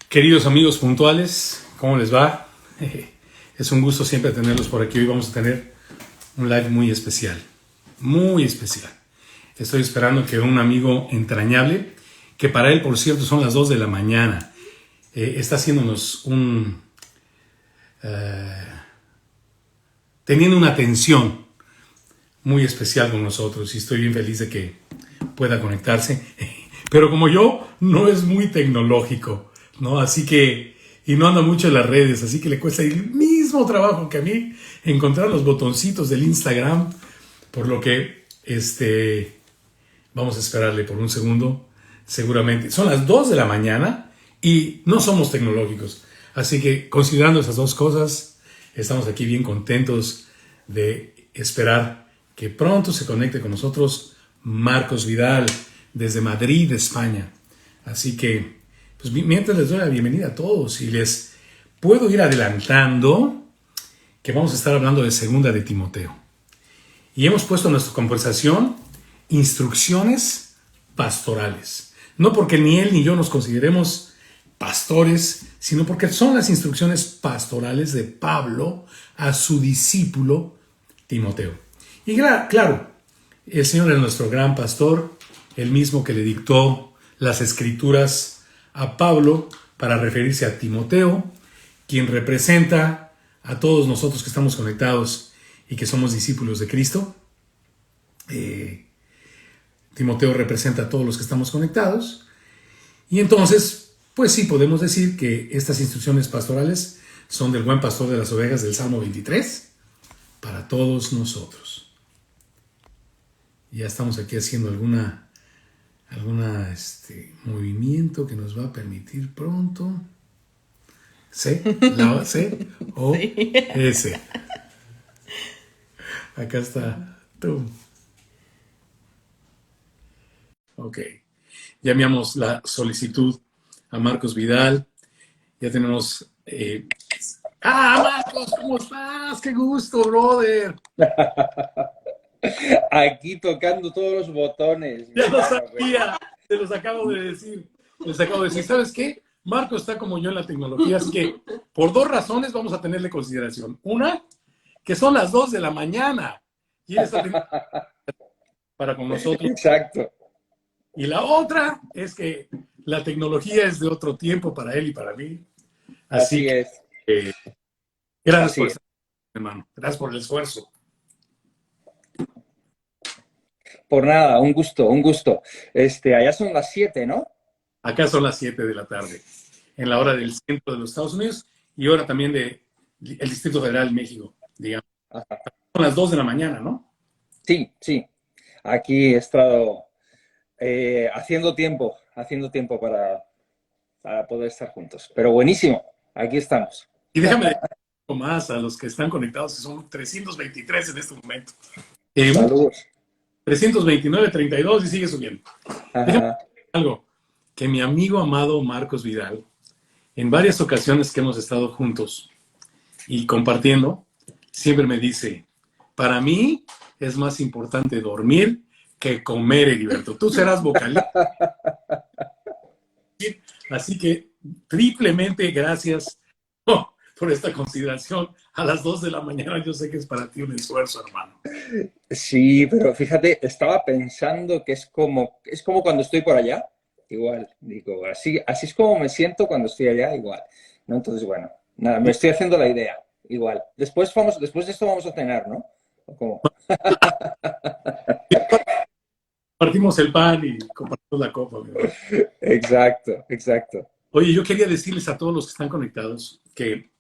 Queridos amigos puntuales, ¿cómo les va? Es un gusto siempre tenerlos por aquí. Hoy vamos a tener un live muy especial, muy especial. Estoy esperando que un amigo entrañable, que para él, por cierto, son las 2 de la mañana, está haciéndonos teniendo una atención muy especial con nosotros y estoy bien feliz de que pueda conectarse. Pero como yo, no es muy tecnológico, ¿no? Así que, y no anda mucho en las redes, así que le cuesta el mismo trabajo que a mí encontrar los botoncitos del Instagram, por lo que, vamos a esperarle por un segundo, seguramente. Son las 2 de la mañana y no somos tecnológicos, así que considerando esas dos cosas, estamos aquí bien contentos de esperar que pronto se conecte con nosotros Marcos Vidal desde Madrid, España. Así que, pues mientras les doy la bienvenida a todos y les puedo ir adelantando que vamos a estar hablando de Segunda de Timoteo. Y hemos puesto en nuestra conversación instrucciones pastorales. No porque ni él ni yo nos consideremos pastores, sino porque son las instrucciones pastorales de Pablo a su discípulo Timoteo. Y claro, el Señor es nuestro gran pastor, el mismo que le dictó las escrituras a Pablo para referirse a Timoteo, quien representa a todos nosotros que estamos conectados y que somos discípulos de Cristo. Timoteo representa a todos los que estamos conectados. Y entonces, pues sí, podemos decir que estas instrucciones pastorales son del buen pastor de las ovejas del Salmo 23 para todos nosotros. Ya estamos aquí haciendo alguna movimiento que nos va a permitir pronto. ¿C? ¿La C? ¿O sí. S? Acá está. Tú. Ok. Ya enviamos la solicitud a Marcos Vidal. Ya tenemos... Marcos, ¿cómo estás? ¡Qué gusto, brother! Aquí tocando todos los botones. Ya lo sabía, te los acabo de decir. Les acabo de decir, ¿sabes qué? Marco está como yo en la tecnología, así que por dos razones vamos a tenerle consideración. Una, que son las 2 de la mañana y él está teniendo para con nosotros. Exacto. Y la otra es que la tecnología es de otro tiempo para él y para mí. Así Así es. que gracias Así por es. estar, hermano. Gracias por el esfuerzo. Por nada, un gusto, un gusto. Allá son las 7, ¿no? Acá son las 7 de la tarde, en la hora del centro de los Estados Unidos y hora también del Distrito Federal de México, digamos. Ajá. Son las 2 de la mañana, ¿no? Sí, sí. Aquí he estado haciendo tiempo para poder estar juntos. Pero buenísimo, aquí estamos. Y déjame decir un poco más a los que están conectados, que son 323 en este momento. Eh, Saludos. 329, 32 y sigue subiendo. Déjame Ajá. decir algo, que mi amigo amado Marcos Vidal, en varias ocasiones que hemos estado juntos y compartiendo, siempre me dice, para mí es más importante dormir que comer, Heriberto. Tú serás vocalista. Así que triplemente gracias por esta consideración. A las 2 de la mañana yo sé que es para ti un esfuerzo, hermano. Sí, pero fíjate, estaba pensando que es como cuando estoy por allá, igual, digo, así es como me siento cuando estoy allá, igual, ¿no? Entonces, bueno, nada, me estoy haciendo la idea, igual. Después de esto vamos a cenar, ¿no? ¿O cómo? Partimos el pan y compartimos la copa, mi hermano. Exacto, exacto. Oye, yo quería decirles a todos los que están conectados que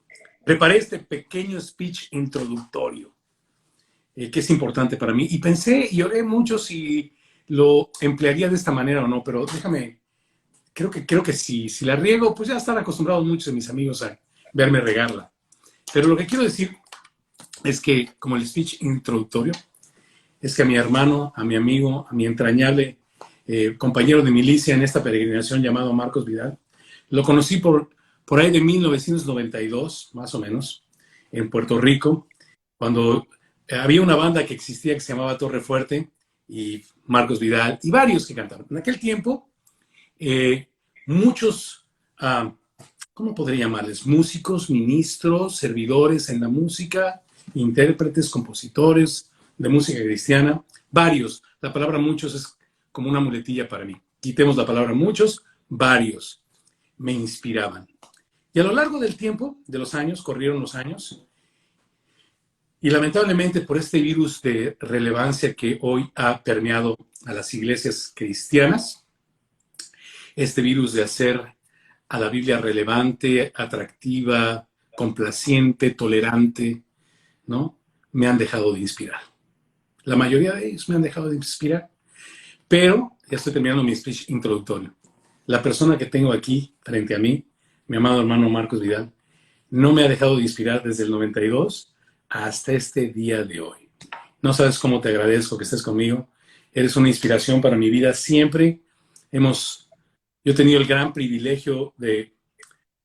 preparé este pequeño speech introductorio, que es importante para mí. Y pensé y oré mucho si lo emplearía de esta manera o no, pero déjame, creo que si la riego, pues ya están acostumbrados muchos de mis amigos a verme regarla. Pero lo que quiero decir es que, como el speech introductorio, es que a mi hermano, a mi amigo, a mi entrañable compañero de milicia en esta peregrinación llamado Marcos Vidal, lo conocí por ahí de 1992, más o menos, en Puerto Rico, cuando había una banda que existía que se llamaba Torre Fuerte y Marcos Vidal y varios que cantaron. En aquel tiempo, muchos ¿cómo podría llamarles? Músicos, ministros, servidores en la música, intérpretes, compositores de música cristiana, varios. La palabra muchos es como una muletilla para mí. Quitemos la palabra muchos, varios me inspiraban. Y a lo largo del tiempo, de los años, corrieron los años, y lamentablemente por este virus de relevancia que hoy ha permeado a las iglesias cristianas, este virus de hacer a la Biblia relevante, atractiva, complaciente, tolerante, ¿no? Me han dejado de inspirar. La mayoría de ellos me han dejado de inspirar. Pero ya estoy terminando mi speech introductorio. La persona que tengo aquí frente a mí, mi amado hermano Marcos Vidal, no me ha dejado de inspirar desde el 92 hasta este día de hoy. No sabes cómo te agradezco que estés conmigo. Eres una inspiración para mi vida. Siempre yo he tenido el gran privilegio de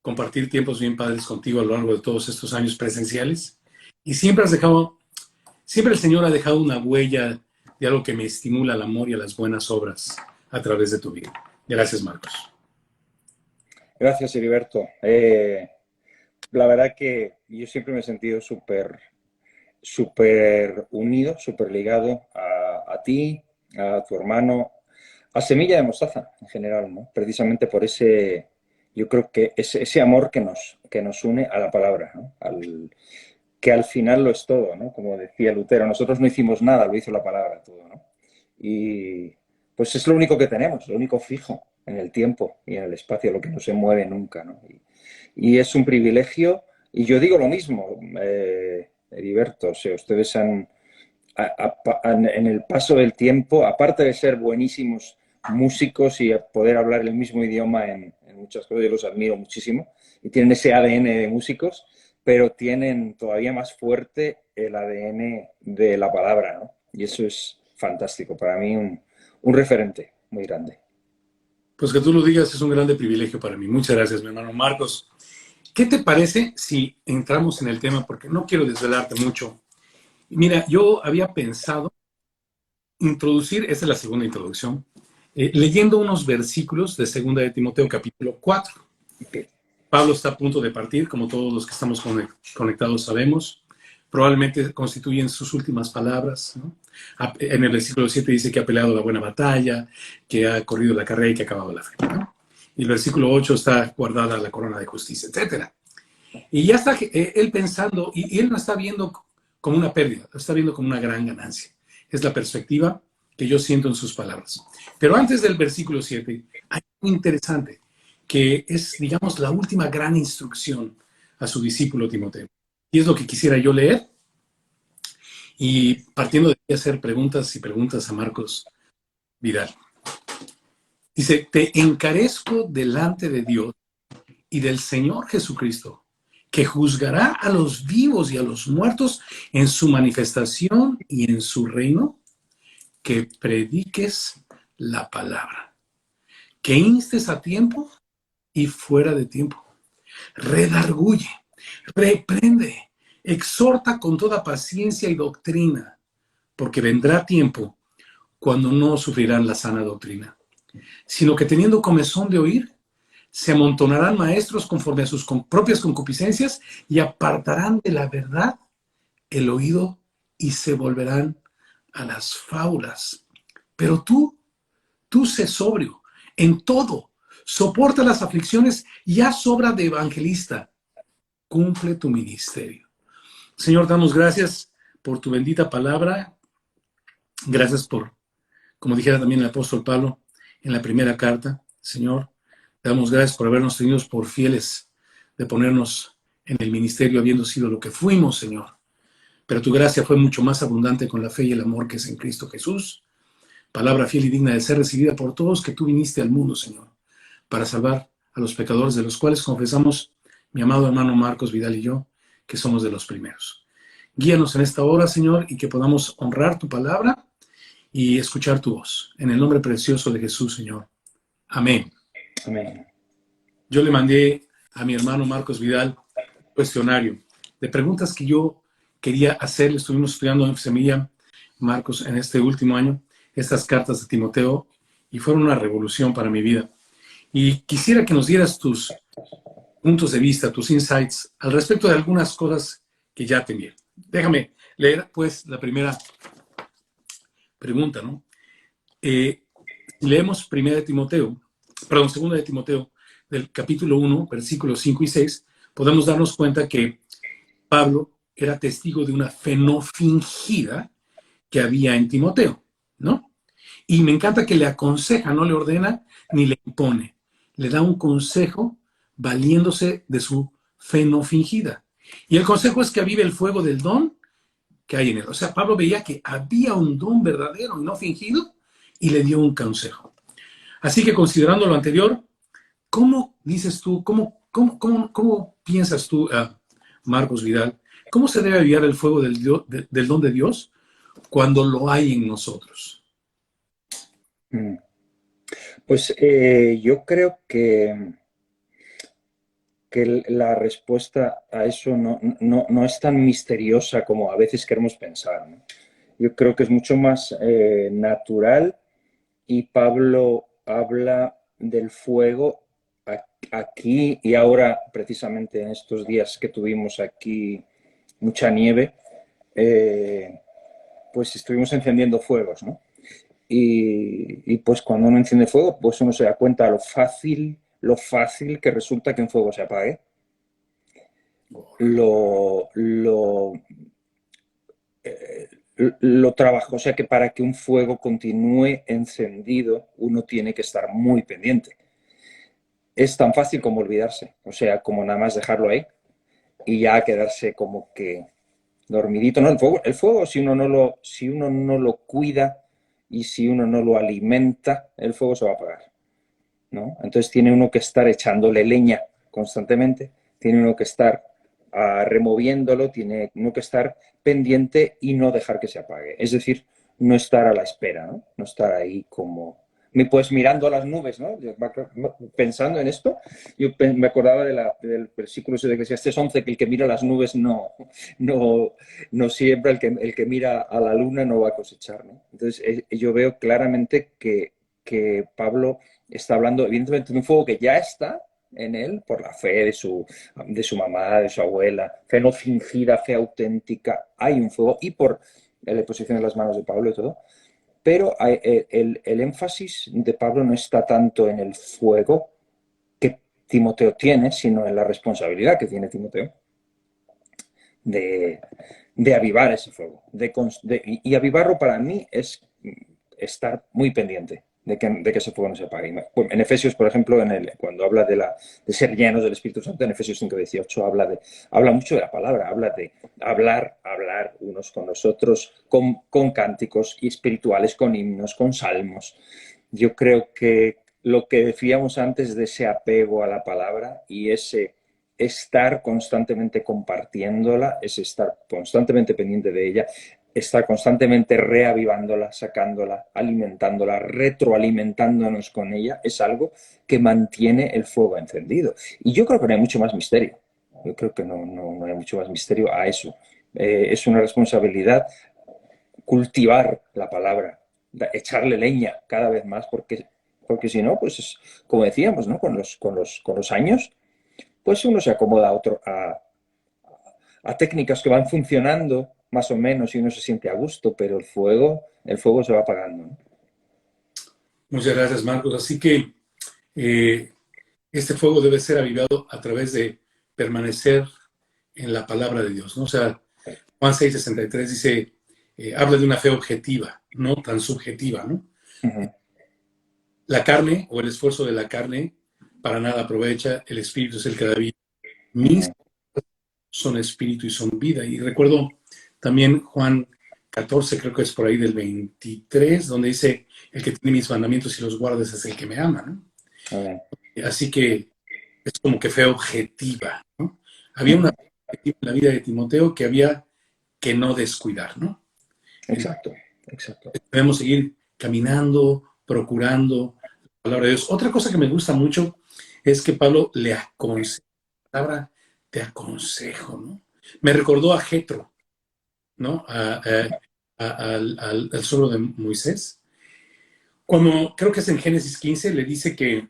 compartir tiempos bien padres contigo a lo largo de todos estos años presenciales. Y siempre el Señor ha dejado una huella de algo que me estimula al amor y a las buenas obras a través de tu vida. Gracias, Marcos. Gracias, Heriberto. La verdad que yo siempre me he sentido súper unido, súper ligado a ti, a tu hermano, a Semilla de Mostaza en general, ¿no? Precisamente por yo creo que ese amor que nos une a la palabra, ¿no? Que al final lo es todo, ¿no? Como decía Lutero, nosotros no hicimos nada, lo hizo la palabra todo, ¿no? Y pues es lo único que tenemos, lo único fijo en el tiempo y en el espacio, lo que no se mueve nunca, ¿no? Y es un privilegio, y yo digo lo mismo, Heriberto, o sea, ustedes en el paso del tiempo, aparte de ser buenísimos músicos y poder hablar el mismo idioma en muchas cosas, yo los admiro muchísimo, y tienen ese ADN de músicos, pero tienen todavía más fuerte el ADN de la palabra, ¿no? Y eso es fantástico, para mí un referente muy grande. Pues que tú lo digas es un grande privilegio para mí. Muchas gracias, mi hermano Marcos. ¿Qué te parece si entramos en el tema? Porque no quiero desvelarte mucho. Mira, yo había pensado introducir, esta es la segunda introducción, leyendo unos versículos de 2 de Timoteo capítulo 4. Okay. Pablo está a punto de partir, como todos los que estamos conectados sabemos. Probablemente constituyen sus últimas palabras, ¿no? En el versículo 7 dice que ha peleado la buena batalla, que ha corrido la carrera y que ha acabado la fe, ¿no? Y el versículo 8 está guardada la corona de justicia, etc. Y ya está él pensando, y él no está viendo como una pérdida, lo está viendo como una gran ganancia. Es la perspectiva que yo siento en sus palabras. Pero antes del versículo 7, hay algo interesante, que es, digamos, la última gran instrucción a su discípulo Timoteo. Y es lo que quisiera yo leer. Y partiendo de aquí hacer preguntas y preguntas a Marcos Vidal. Dice, te encarezco delante de Dios y del Señor Jesucristo, que juzgará a los vivos y a los muertos en su manifestación y en su reino, que prediques la palabra, que instes a tiempo y fuera de tiempo, redarguye, reprende, exhorta con toda paciencia y doctrina, porque vendrá tiempo cuando no sufrirán la sana doctrina, sino que teniendo comezón de oír, se amontonarán maestros conforme a sus propias concupiscencias y apartarán de la verdad el oído y se volverán a las fábulas. Pero tú sé sobrio en todo, soporta las aflicciones y haz obra de evangelista. Cumple tu ministerio. Señor, damos gracias por tu bendita palabra. Gracias por, como dijera también el apóstol Pablo en la primera carta, Señor, te damos gracias por habernos tenido por fieles de ponernos en el ministerio habiendo sido lo que fuimos, Señor. Pero tu gracia fue mucho más abundante con la fe y el amor que es en Cristo Jesús. Palabra fiel y digna de ser recibida por todos que tú viniste al mundo, Señor, para salvar a los pecadores, de los cuales confesamos, mi amado hermano Marcos Vidal y yo, que somos de los primeros. Guíanos en esta hora, Señor, y que podamos honrar tu palabra y escuchar tu voz. En el nombre precioso de Jesús, Señor. Amén. Amén. Yo le mandé a mi hermano Marcos Vidal un cuestionario de preguntas que yo quería hacerle. Estuvimos estudiando en Semilla, Marcos, en este último año, estas cartas de Timoteo, y fueron una revolución para mi vida. Y quisiera que nos dieras tus puntos de vista, tus insights al respecto de algunas cosas que ya te envié. Déjame leer, pues, la primera pregunta, ¿no? Si leemos Segunda de Timoteo, del capítulo 1, versículos 5 y 6, podemos darnos cuenta que Pablo era testigo de una fe no fingida que había en Timoteo, ¿no? Y me encanta que le aconseja, no le ordena ni le impone. Le da un consejo valiéndose de su fe no fingida. Y el consejo es que avive el fuego del don que hay en él. O sea, Pablo veía que había un don verdadero y no fingido y le dio un consejo. Así que considerando lo anterior, ¿cómo dices tú, cómo piensas tú, Marcos Vidal, cómo se debe avivar el fuego del don de Dios cuando lo hay en nosotros? Pues yo creo que la respuesta a eso no es tan misteriosa como a veces queremos pensar, ¿no? Yo creo que es mucho más natural, y Pablo habla del fuego aquí y ahora, precisamente en estos días que tuvimos aquí mucha nieve, pues estuvimos encendiendo fuegos, ¿no? Y pues cuando uno enciende fuego, pues uno se da cuenta lo fácil que resulta que un fuego se apague. Lo, lo, lo trabajo, o sea que para que un fuego continúe encendido, uno tiene que estar muy pendiente. Es tan fácil como olvidarse, o sea, como nada más dejarlo ahí y ya quedarse como que dormidito. No, el fuego si uno no lo cuida y si uno no lo alimenta, el fuego se va a apagar, ¿no? Entonces tiene uno que estar echándole leña constantemente, tiene uno que estar removiéndolo, tiene uno que estar pendiente y no dejar que se apague. Es decir, no estar a la espera, ¿no? No estar ahí como, pues mirando a las nubes, ¿no? Pensando en esto, yo me acordaba del versículo de Eclesiastés 11, que el que mira a las nubes no siembra, el que mira a la luna no va a cosechar, ¿no? Entonces yo veo claramente que Pablo está hablando evidentemente de un fuego que ya está en él por la fe de su mamá, de su abuela, fe no fingida, fe auténtica, hay un fuego, y por la posición de las manos de Pablo y todo, pero el énfasis de Pablo no está tanto en el fuego que Timoteo tiene, sino en la responsabilidad que tiene Timoteo de avivar ese fuego. Y avivarlo para mí es estar muy pendiente de que ese fuego no se apague. En Efesios, por ejemplo, cuando habla de ser llenos del Espíritu Santo, en Efesios 5:18 habla mucho de la palabra, habla de hablar unos con los otros, con cánticos y espirituales, con himnos, con salmos. Yo creo que lo que decíamos antes de ese apego a la palabra y ese estar constantemente compartiéndola, es estar constantemente pendiente de ella, estar constantemente reavivándola, sacándola, alimentándola, retroalimentándonos con ella, es algo que mantiene el fuego encendido. Y yo creo que no hay mucho más misterio. Yo creo que no hay mucho más misterio a eso. Es una responsabilidad cultivar la palabra, echarle leña cada vez más, porque si no, pues es, como decíamos, ¿no? Con los años, pues uno se acomoda a técnicas que van funcionando más o menos y uno se siente a gusto, pero el fuego se va apagando, ¿no? Muchas gracias, Marcos. Así que este fuego debe ser avivado a través de permanecer en la palabra de Dios, ¿no? O sea, Juan 6:63 dice, habla de una fe objetiva, no tan subjetiva, ¿no? Uh-huh. La carne o el esfuerzo de la carne para nada aprovecha, el espíritu es el que da vida. Mis son espíritu y son vida. Y recuerdo también Juan 14, creo que es por ahí del 23, donde dice, el que tiene mis mandamientos y los guardas es el que me ama, ¿no? Uh-huh. Así que es como que fe objetiva, ¿no? Había una Uh-huh. fe objetiva en la vida de Timoteo que había que no descuidar, ¿no? Exacto. Debemos seguir caminando, procurando la palabra de Dios. Otra cosa que me gusta mucho es que Pablo le aconseja, la palabra te aconsejo, ¿no? Me recordó a Jetro, ¿no? Al suegro de Moisés. Cuando creo que es en Génesis 15, le dice que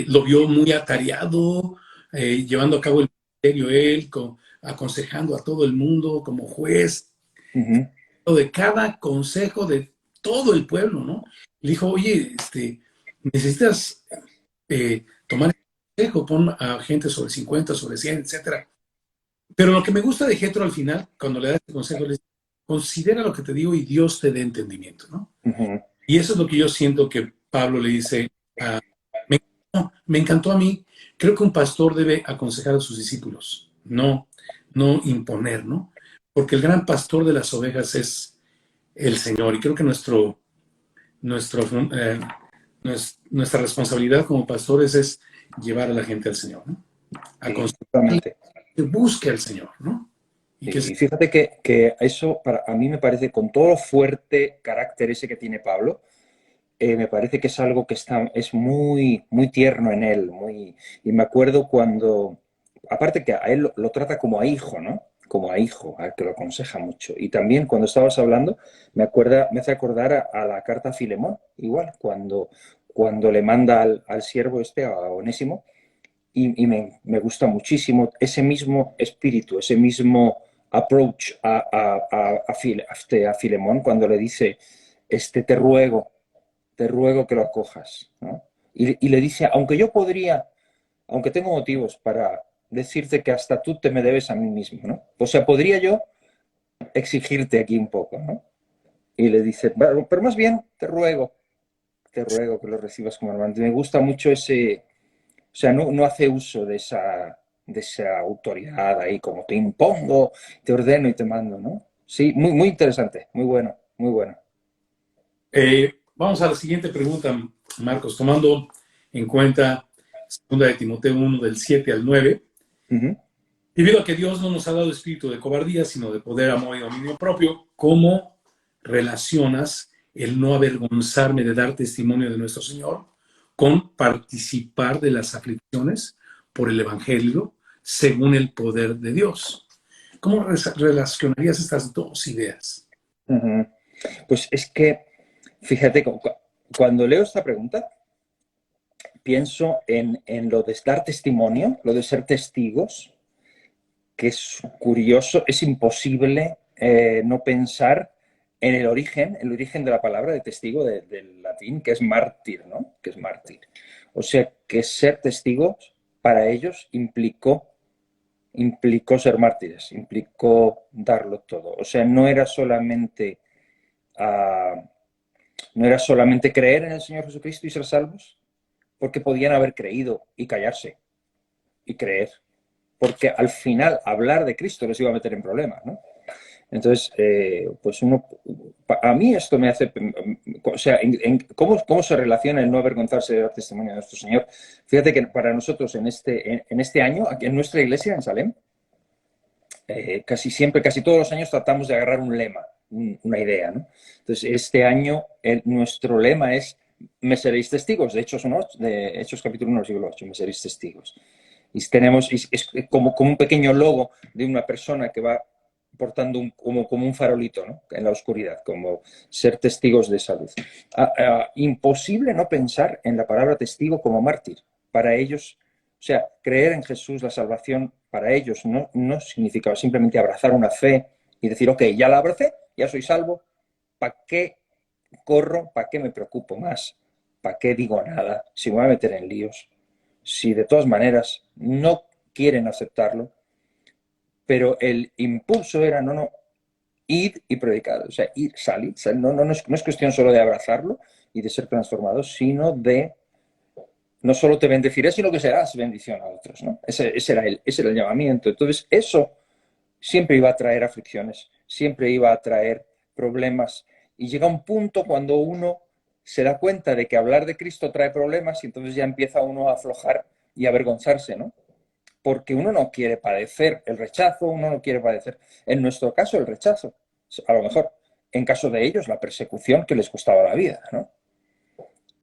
lo vio muy atareado, llevando a cabo el ministerio él, aconsejando a todo el mundo como juez, Ujú. de cada consejo de todo el pueblo, ¿no? Le dijo, oye, necesitas tomar el consejo, pon a gente sobre 50, sobre 100, etcétera. Pero lo que me gusta de Jethro al final, cuando le da este consejo, le dice, considera lo que te digo y Dios te dé entendimiento, ¿no? Ujú. Y eso es lo que yo siento que Pablo le dice a... Me encantó a mí. Creo que un pastor debe aconsejar a sus discípulos, no imponer, ¿no? Porque el gran pastor de las ovejas es el Señor. Y creo que nuestro, eh, nuestra responsabilidad como pastores es llevar a la gente al Señor, ¿no? Sí, Aconsejarle totalmente. que busque al Señor, ¿no? Y que Y fíjate que eso para, a mí me parece, con todo lo fuerte carácter ese que tiene Pablo, me parece que es algo que está, es muy, muy tierno en él. Muy, y me acuerdo cuando, aparte que a él lo trata como a hijo, ¿no? Como a hijo, al que lo aconseja mucho. Y también cuando estabas hablando, me hace acordar a la carta a Filemón, igual, cuando le manda al siervo este, a Onésimo, y me gusta muchísimo ese mismo espíritu, ese mismo approach a Filemón cuando le dice, te ruego que lo acojas, ¿no? Y le dice, aunque yo podría, aunque tengo motivos para decirte que hasta tú te me debes a mí mismo, ¿no? O sea, podría yo exigirte aquí un poco, ¿no? Y le dice, pero más bien te ruego que lo recibas como hermano. Me gusta mucho ese, o sea, no hace uso de esa autoridad ahí, como te impongo, te ordeno y te mando, ¿no? Sí, muy, muy interesante, muy bueno, muy bueno. vamos a la siguiente pregunta, Marcos, tomando en cuenta 2 de Timoteo 1 del 7 al 9. Ujú. Debido a que Dios no nos ha dado espíritu de cobardía, sino de poder, amor y dominio propio, ¿cómo relacionas el no avergonzarme de dar testimonio de nuestro Señor con participar de las aflicciones por el Evangelio según el poder de Dios? ¿Cómo relacionarías estas dos ideas? Ujú. Pues es que, fíjate, cuando leo esta pregunta, pienso en lo de dar testimonio, lo de ser testigos, que es curioso, es imposible no pensar en el origen de la palabra de testigo del latín, que es mártir, ¿no? Que es mártir. O sea, que ser testigos para ellos implicó ser mártires, implicó darlo todo. O sea, uh, no era solamente creer en el Señor Jesucristo y ser salvos, porque podían haber creído y callarse y creer, porque al final hablar de Cristo les iba a meter en problemas, ¿no? Entonces, pues a mí esto me hace, o sea, ¿cómo se relaciona el no avergonzarse de dar testimonio de nuestro Señor? Fíjate que para nosotros en este año, aquí en nuestra iglesia en Salem, casi siempre, casi todos los años tratamos de agarrar un lema, una idea, ¿no? Entonces, este año nuestro lema es me seréis testigos, de Hechos capítulo 1, versículo 8, me seréis testigos. Y tenemos, es como un pequeño logo de una persona que va portando como un farolito, ¿no? En la oscuridad, como ser testigos de esa luz. Imposible no pensar en la palabra testigo como mártir. Para ellos, o sea, creer en Jesús, la salvación, para ellos no significaba simplemente abrazar una fe y decir, ok, ya la abracé, ya soy salvo, ¿para qué corro? ¿Para qué me preocupo más? ¿Para qué digo nada? Si me voy a meter en líos, si de todas maneras no quieren aceptarlo, pero el impulso era, no, id y predicad, o sea, ir, salir, no es cuestión solo de abrazarlo y de ser transformados, sino de no solo te bendeciré, sino que serás bendición a otros, ¿no? Ese era el llamamiento. Entonces, eso siempre iba a traer aflicciones, siempre iba a traer problemas. Y llega un punto cuando uno se da cuenta de que hablar de Cristo trae problemas y entonces ya empieza uno a aflojar y a avergonzarse, ¿no? Porque uno no quiere padecer el rechazo, uno no quiere padecer, en nuestro caso, el rechazo, a lo mejor, en caso de ellos, la persecución que les costaba la vida, ¿no?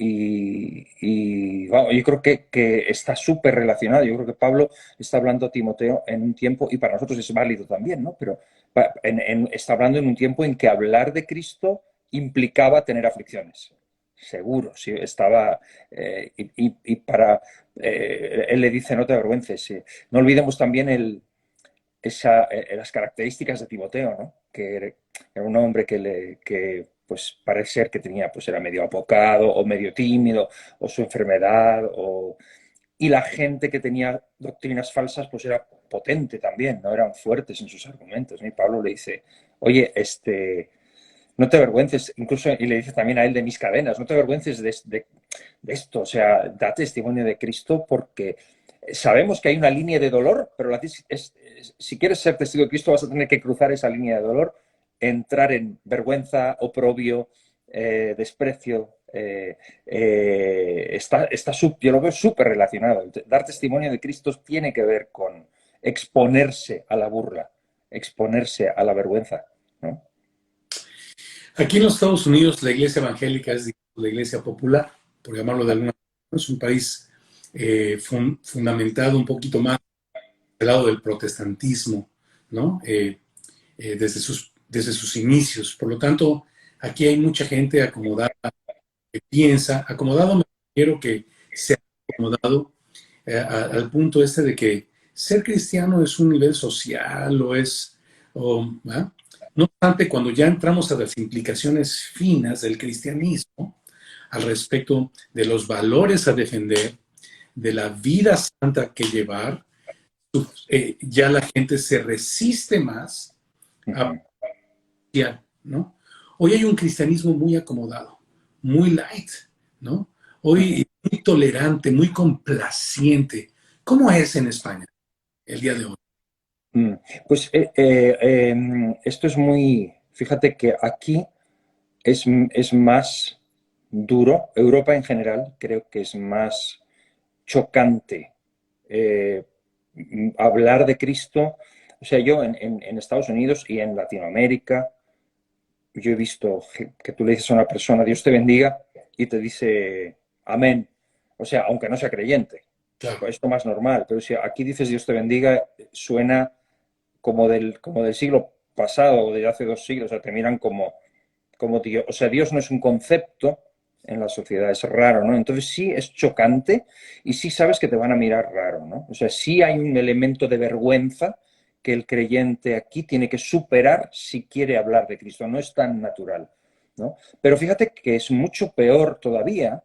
Y bueno, yo creo que está súper relacionado. Yo creo que Pablo está hablando a Timoteo en un tiempo, y para nosotros es válido también, ¿no? Pero está hablando en un tiempo en que hablar de Cristo implicaba tener aflicciones. seguro, sí, estaba, y para, él le dice, no te avergüences, sí. No olvidemos también las características de Timoteo, ¿no? Que era un hombre que pues parece ser que tenía, pues era medio apocado o medio tímido, o su enfermedad, y la gente que tenía doctrinas falsas, pues era potente también, ¿no? Eran fuertes en sus argumentos, ¿no? Y Pablo le dice, oye, no te avergüences, incluso, y le dice también a él de mis cadenas, no te avergüences de esto, o sea, da testimonio de Cristo porque sabemos que hay una línea de dolor, pero si quieres ser testigo de Cristo vas a tener que cruzar esa línea de dolor, entrar en vergüenza, oprobio, desprecio. Yo lo veo súper relacionado. Dar testimonio de Cristo tiene que ver con exponerse a la burla, exponerse a la vergüenza, ¿no? Aquí en los Estados Unidos la iglesia evangélica es la iglesia popular, por llamarlo de alguna manera. Es un país fundamentado un poquito más del lado del protestantismo, ¿no? Desde sus inicios. Por lo tanto, aquí hay mucha gente acomodada que piensa, acomodado me refiero que se ha acomodado al punto este de que ser cristiano es un nivel social ¿ah? No obstante, cuando ya entramos a las implicaciones finas del cristianismo, al respecto de los valores a defender, de la vida santa que llevar, ya la gente se resiste más a apreciar, ¿no? Hoy hay un cristianismo muy acomodado, muy light, ¿no? Hoy muy tolerante, muy complaciente. ¿Cómo es en España el día de hoy? Pues esto es muy, fíjate que aquí es más duro, Europa en general creo que es más chocante eh, hablar de Cristo. O sea, yo en Estados Unidos y en Latinoamérica, yo he visto que tú le dices a una persona, Dios te bendiga, y te dice, amén. O sea, aunque no sea creyente. Claro. Esto más normal, pero si aquí dices Dios te bendiga, suena como del siglo pasado o de hace 2 siglos, o sea, te miran como Dios. O sea, Dios no es un concepto en la sociedad, es raro, ¿no? Entonces sí es chocante y sí sabes que te van a mirar raro, ¿no? O sea, sí hay un elemento de vergüenza que el creyente aquí tiene que superar si quiere hablar de Cristo, no es tan natural, ¿no? Pero fíjate que es mucho peor todavía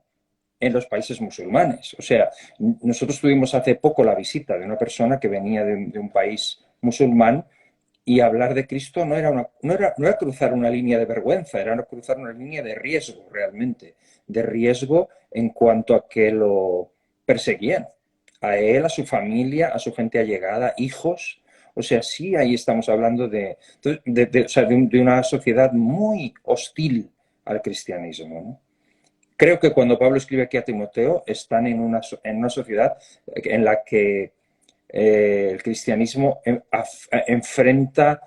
en los países musulmanes. O sea, nosotros tuvimos hace poco la visita de una persona que venía de un país musulmán y hablar de Cristo no era cruzar una línea de vergüenza, era cruzar una línea de riesgo realmente, de riesgo en cuanto a que lo perseguían, a él, a su familia, a su gente allegada, hijos. O sea, sí, ahí estamos hablando o sea, de una sociedad muy hostil al cristianismo, ¿no? Creo que cuando Pablo escribe aquí a Timoteo, están en una sociedad en la que el cristianismo enfrenta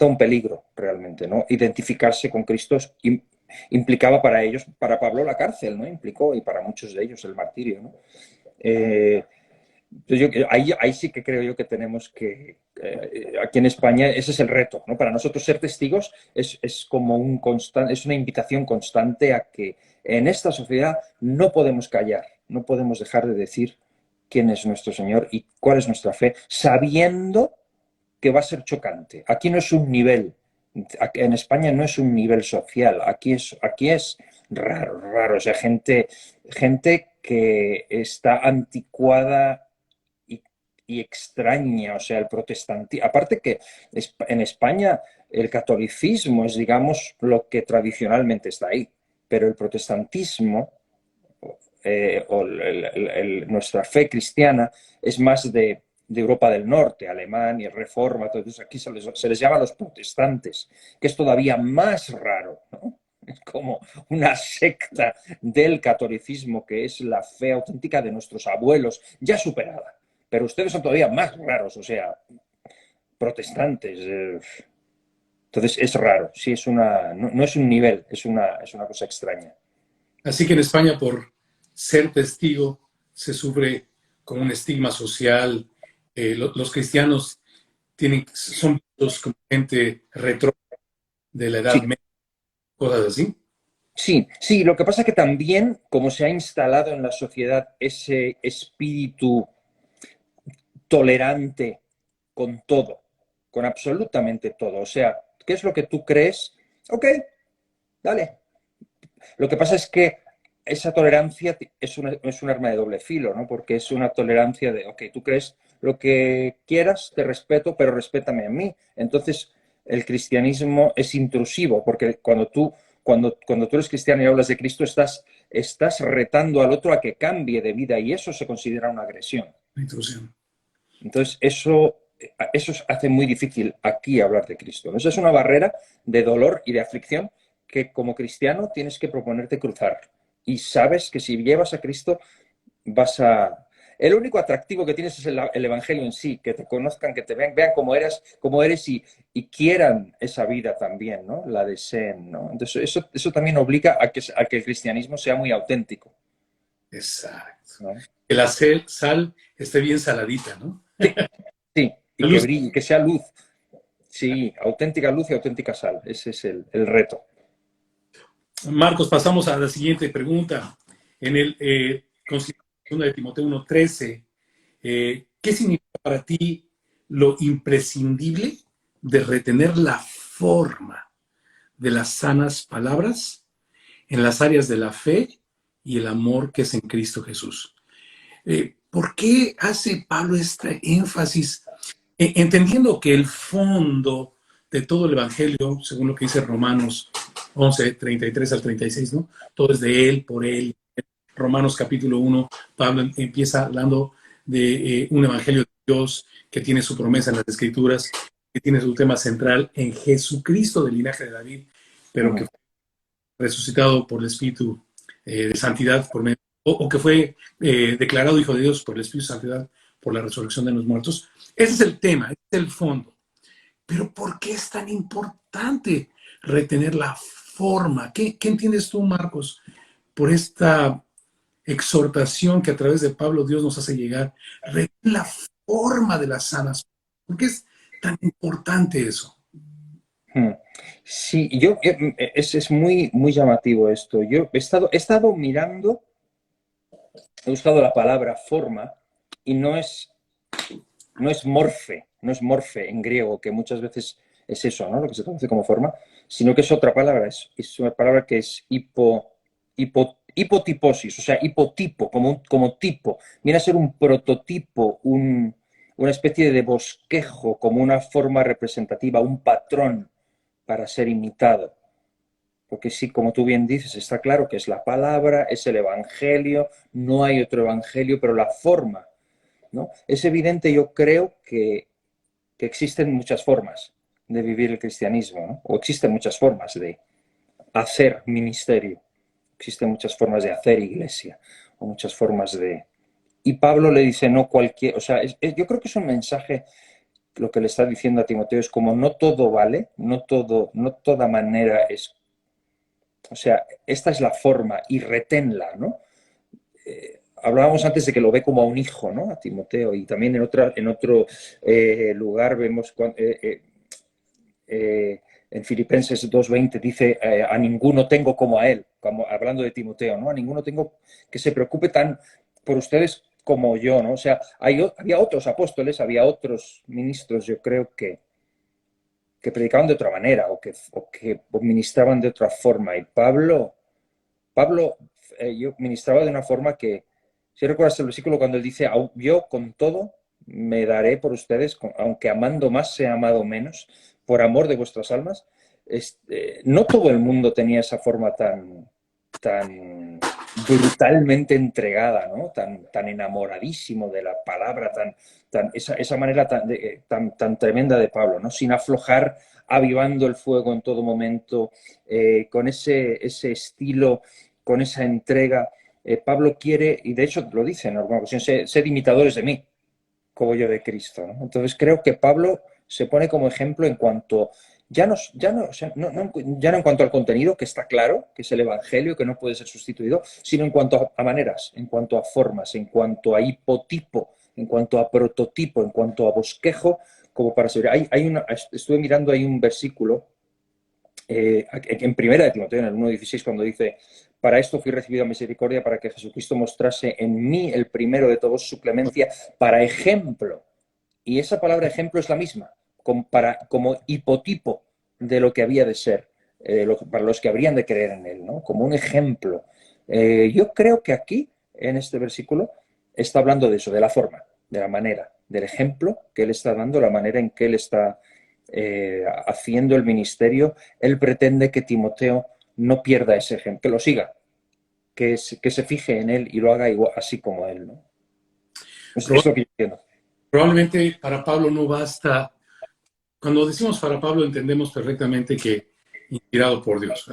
un peligro realmente, ¿no? Identificarse con Cristo implicaba para ellos, para Pablo la cárcel, ¿no? Implicó, y para muchos de ellos el martirio, ¿no? Eh, ahí sí que creo yo que tenemos que, aquí en España, ese es el reto, ¿no? Para nosotros ser testigos es como es una invitación constante a que en esta sociedad no podemos callar, no podemos dejar de decir quién es nuestro Señor y cuál es nuestra fe, sabiendo que va a ser chocante. Aquí no es un nivel, en España no es un nivel social, aquí es raro, raro, o sea, gente que está anticuada y extraña, o sea, el protestantismo. Aparte que en España el catolicismo es, digamos, lo que tradicionalmente está ahí, pero el protestantismo nuestra fe cristiana es más de Europa del Norte, Alemania, Reforma, todo eso. Aquí se les llama los protestantes, que es todavía más raro, ¿no? Es como una secta del catolicismo, que es la fe auténtica de nuestros abuelos, ya superada. Pero ustedes son todavía más raros, o sea, protestantes. Entonces es raro, sí, no es un nivel, es una cosa extraña. Así que en España, por ser testigo, se sufre con un estigma social. Los cristianos son vistos como gente retro de la Edad Sí, Media, cosas así. Sí, sí, lo que pasa es que también, como se ha instalado en la sociedad ese espíritu tolerante con todo, con absolutamente todo. O sea, ¿qué es lo que tú crees? Ok, dale. Lo que pasa es que esa tolerancia es un arma de doble filo, ¿no? Porque es una tolerancia de, ok, tú crees lo que quieras, te respeto, pero respétame a mí. Entonces, el cristianismo es intrusivo, porque cuando tú eres cristiano y hablas de Cristo, estás retando al otro a que cambie de vida y eso se considera una agresión. La intrusión. Entonces, eso hace muy difícil aquí hablar de Cristo. Esa es una barrera de dolor y de aflicción que como cristiano tienes que proponerte cruzar. Y sabes que si llevas a Cristo vas a... El único atractivo que tienes es el Evangelio en sí, que te conozcan, que te vean como eres y quieran esa vida también, ¿no? La deseen, ¿no? Entonces eso también obliga a que el cristianismo sea muy auténtico, Exacto. ¿no? Que la sal esté bien saladita, ¿no? Sí, sí, y La que luz. brille, que sea luz. Sí, auténtica luz y auténtica sal. Ese es el reto. Marcos, pasamos a la siguiente pregunta. En el Constitución de Timoteo 1:13, ¿qué significa para ti lo imprescindible de retener la forma de las sanas palabras en las áreas de la fe y el amor que es en Cristo Jesús? ¿Por qué hace Pablo este énfasis? Entendiendo que el fondo de todo el Evangelio, según lo que dice Romanos 11:33 al 36, ¿no? Todo es de Él, por Él. Romanos capítulo 1, Pablo empieza hablando de un Evangelio de Dios que tiene su promesa en las Escrituras, que tiene su tema central en Jesucristo del linaje de David, pero que Ujú. fue resucitado por el Espíritu de santidad, o que fue declarado Hijo de Dios por el Espíritu de santidad, por la resurrección de los muertos. Ese es el tema, ese es el fondo. Pero ¿por qué es tan importante retener la forma? ¿Qué entiendes tú, Marcos, por esta exhortación que a través de Pablo Dios nos hace llegar? Retén la forma de las sanas. ¿Por qué es tan importante eso? Ujú. Sí, es muy, muy llamativo esto. Yo he estado mirando, he buscado la palabra forma y no es morfe en griego, que muchas veces es eso, ¿no? Lo que se traduce como forma, sino que es otra palabra, es una palabra que es hipotiposis, o sea, hipotipo, como tipo. Viene a ser un prototipo, una especie de bosquejo, como una forma representativa, un patrón para ser imitado. Porque sí, como tú bien dices, está claro que es la palabra, es el evangelio, no hay otro evangelio, pero la forma, ¿no? Es evidente, yo creo que existen muchas formas de vivir el cristianismo, ¿no? O existen muchas formas de hacer ministerio, existen muchas formas de hacer iglesia, o muchas formas de... Y Pablo le dice, no cualquier, o sea, yo creo que es un mensaje, lo que le está diciendo a Timoteo es como no todo vale, no toda manera es, o sea, esta es la forma y reténla, ¿no? Hablábamos antes de que lo ve como a un hijo, ¿no? A Timoteo, y también en otro lugar vemos en Filipenses 2:20 dice, a ninguno tengo como a él, como hablando de Timoteo, ¿no? A ninguno tengo que se preocupe tan por ustedes como yo, ¿no? O sea, había otros apóstoles, había otros ministros, yo creo que predicaban de otra manera o que ministraban de otra forma. Y Pablo, yo ministraba de una forma que, si recuerdas el versículo cuando él dice, yo con todo me daré por ustedes, aunque amando más sea amado menos, por amor de vuestras almas. No todo el mundo tenía esa forma tan brutalmente entregada, ¿no? Tan enamoradísimo de la palabra, esa manera tan tremenda de Pablo, ¿no? Sin aflojar, avivando el fuego en todo momento, con ese estilo, con esa entrega. Pablo quiere, y de hecho lo dice en alguna ocasión, ser imitadores de mí, como yo de Cristo, ¿no? Entonces creo que Pablo se pone como ejemplo en cuanto, o sea, ya no en cuanto al contenido, que está claro, que es el Evangelio, que no puede ser sustituido, sino en cuanto a maneras, en cuanto a formas, en cuanto a hipotipo, en cuanto a prototipo, en cuanto a bosquejo, como para seguir. Estuve mirando ahí un versículo en primera de Timoteo, en el 1:16, cuando dice, para esto fui recibido a misericordia, para que Jesucristo mostrase en mí, el primero de todos, su clemencia, para ejemplo. Y esa palabra ejemplo es la misma, como hipotipo de lo que había de ser, para los que habrían de creer en él, ¿no? Como un ejemplo. Yo creo que aquí, en este versículo, está hablando de eso, de la forma, de la manera, del ejemplo que él está dando, la manera en que él está haciendo el ministerio. Él pretende que Timoteo no pierda ese ejemplo, que lo siga, que se fije en él y lo haga igual, así como él, ¿no? Es lo que yo entiendo. Probablemente para Pablo no basta. Cuando decimos para Pablo entendemos perfectamente que inspirado por Dios.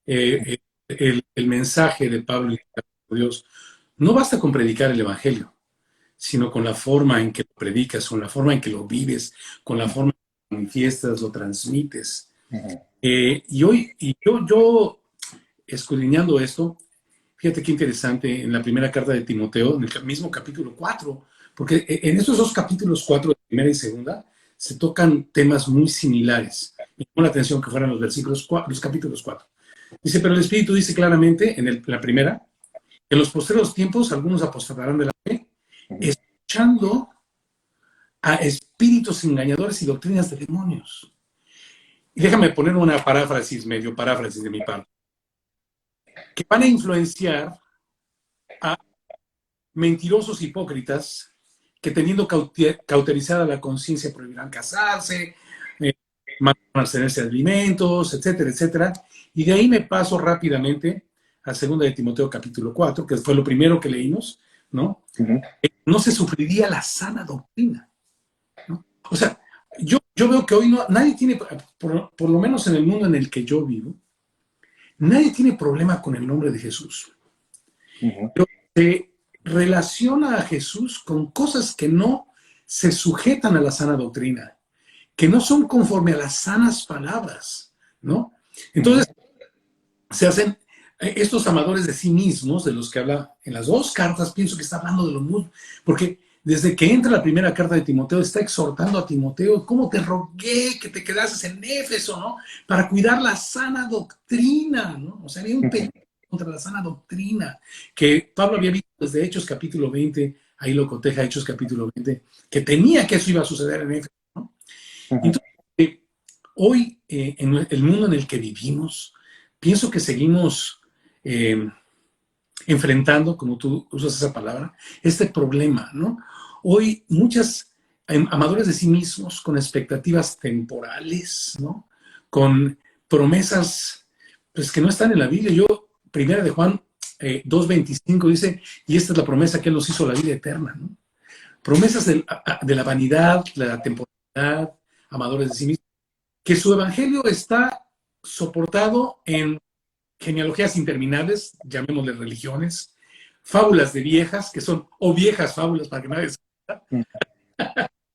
El mensaje de Pablo inspirado por Dios no basta con predicar el Evangelio, sino con la forma en que lo predicas, con la forma en que lo vives, con la forma en que lo manifiestas, lo transmites. Yo escudriñando esto, fíjate qué interesante en la primera carta de Timoteo, en el mismo capítulo 4, porque en estos dos capítulos 4, de primera y segunda, se tocan temas muy similares. Me llamó la atención que fueran los versículos 4, los capítulos 4. Dice, pero el Espíritu dice claramente en la primera, que en los postreros tiempos algunos apostatarán de la fe, escuchando a espíritus engañadores y doctrinas de demonios. Y déjame poner una paráfrasis, medio paráfrasis de mi parte, que van a influenciar a mentirosos hipócritas que teniendo cauterizada la conciencia prohibirán casarse, abstenerse de alimentos, etcétera, etcétera. Y de ahí me paso rápidamente a 2 de Timoteo capítulo 4, que fue lo primero que leímos, ¿no? No se sufriría la sana doctrina, ¿no? O sea, yo veo que hoy nadie tiene, por lo menos en el mundo en el que yo vivo, nadie tiene problema con el nombre de Jesús. Pero se relaciona a Jesús con cosas que no se sujetan a la sana doctrina, que no son conforme a las sanas palabras, ¿no? Entonces, se hacen estos amadores de sí mismos, de los que habla en las dos cartas, pienso que está hablando de lo mismo, porque desde que entra la primera carta de Timoteo, está exhortando a Timoteo, ¿cómo te rogué que te quedases en Éfeso, ¿no? Para cuidar la sana doctrina, ¿no? O sea, había un peligro contra la sana doctrina, que Pablo había visto desde Hechos capítulo 20, ahí lo coteja Hechos capítulo 20, que temía que eso iba a suceder en Éfeso, ¿no? Entonces, hoy, en el mundo en el que vivimos, pienso que seguimos enfrentando, como tú usas esa palabra, este problema, ¿no? Hoy muchas amadores de sí mismos con expectativas temporales, ¿no? Con promesas pues que no están en la Biblia. Primera de Juan 2:25 dice, y esta es la promesa que Él nos hizo, la vida eterna, ¿no? Promesas de la vanidad, la temporalidad, amadores de sí mismos, que su evangelio está soportado en genealogías interminables, llamémosle religiones, fábulas de viejas, que son, o viejas fábulas para que nadie sepa,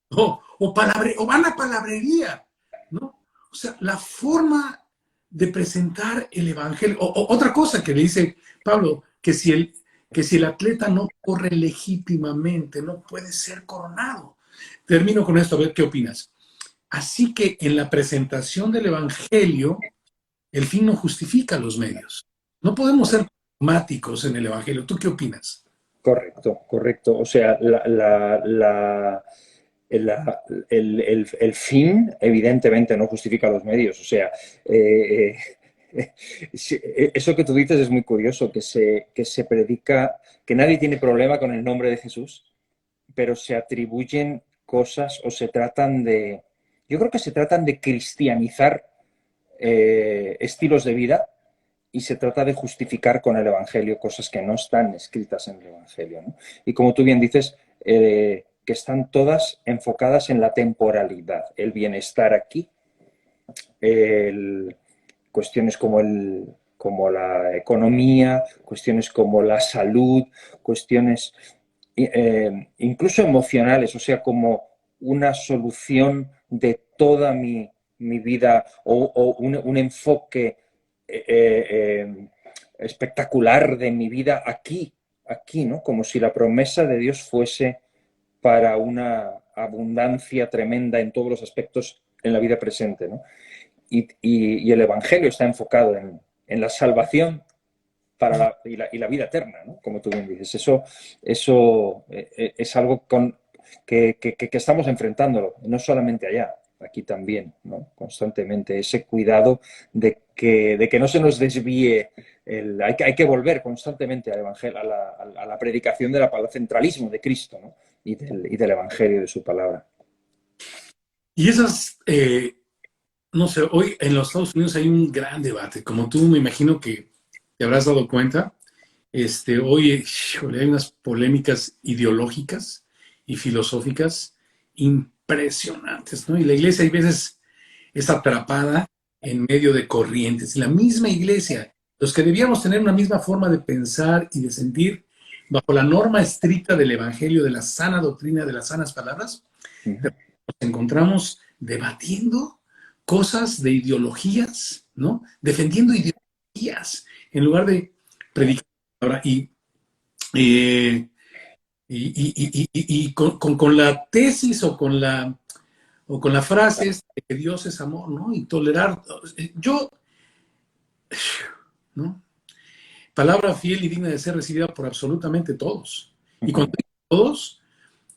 o van a palabrería, ¿no? O sea, la forma de presentar el evangelio, otra cosa que le dice Pablo, que si el atleta no corre legítimamente, no puede ser coronado. Termino con esto, a ver qué opinas. Así que en la presentación del evangelio, el fin no justifica los medios. No podemos ser dogmáticos en el Evangelio. ¿Tú qué opinas? Correcto, correcto. O sea, el fin evidentemente no justifica los medios. O sea, eso que tú dices es muy curioso, que se predica, que nadie tiene problema con el nombre de Jesús, pero se atribuyen cosas o se tratan de, yo creo que se tratan de cristianizar estilos de vida y se trata de justificar con el Evangelio cosas que no están escritas en el Evangelio, ¿no? Y como tú bien dices, que están todas enfocadas en la temporalidad, el bienestar aquí, cuestiones como la economía, cuestiones como la salud, cuestiones incluso emocionales, o sea, como una solución de toda mi vida o un enfoque espectacular de mi vida aquí, ¿no? Como si la promesa de Dios fuese para una abundancia tremenda en todos los aspectos en la vida presente, ¿no? y el Evangelio está enfocado en la salvación y la vida eterna, ¿no? Como tú bien dices. Eso es algo que estamos enfrentándolo, no solamente allá, aquí también, ¿no? Constantemente, ese cuidado de que no se nos desvíe. Hay que volver constantemente al Evangelio, a la predicación de la palabra, centralismo de Cristo, ¿no? Y del Evangelio, de su palabra. Y esas, no sé, hoy en los Estados Unidos hay un gran debate, como tú me imagino que te habrás dado cuenta. Hoy híjole, hay unas polémicas ideológicas y filosóficas impresionantes, ¿no? Y la iglesia hay veces es atrapada en medio de corrientes. Y la misma iglesia, los que debíamos tener una misma forma de pensar y de sentir bajo la norma estricta del evangelio, de la sana doctrina, de las sanas palabras, Uh-huh. nos encontramos debatiendo cosas de ideologías, ¿no? Defendiendo ideologías en lugar de predicar la palabra. Y con la tesis o con la frase de que Dios es amor, ¿no? Y tolerar. Yo, ¿no? Palabra fiel y digna de ser recibida por absolutamente todos. Y cuando Uh-huh. digo todos,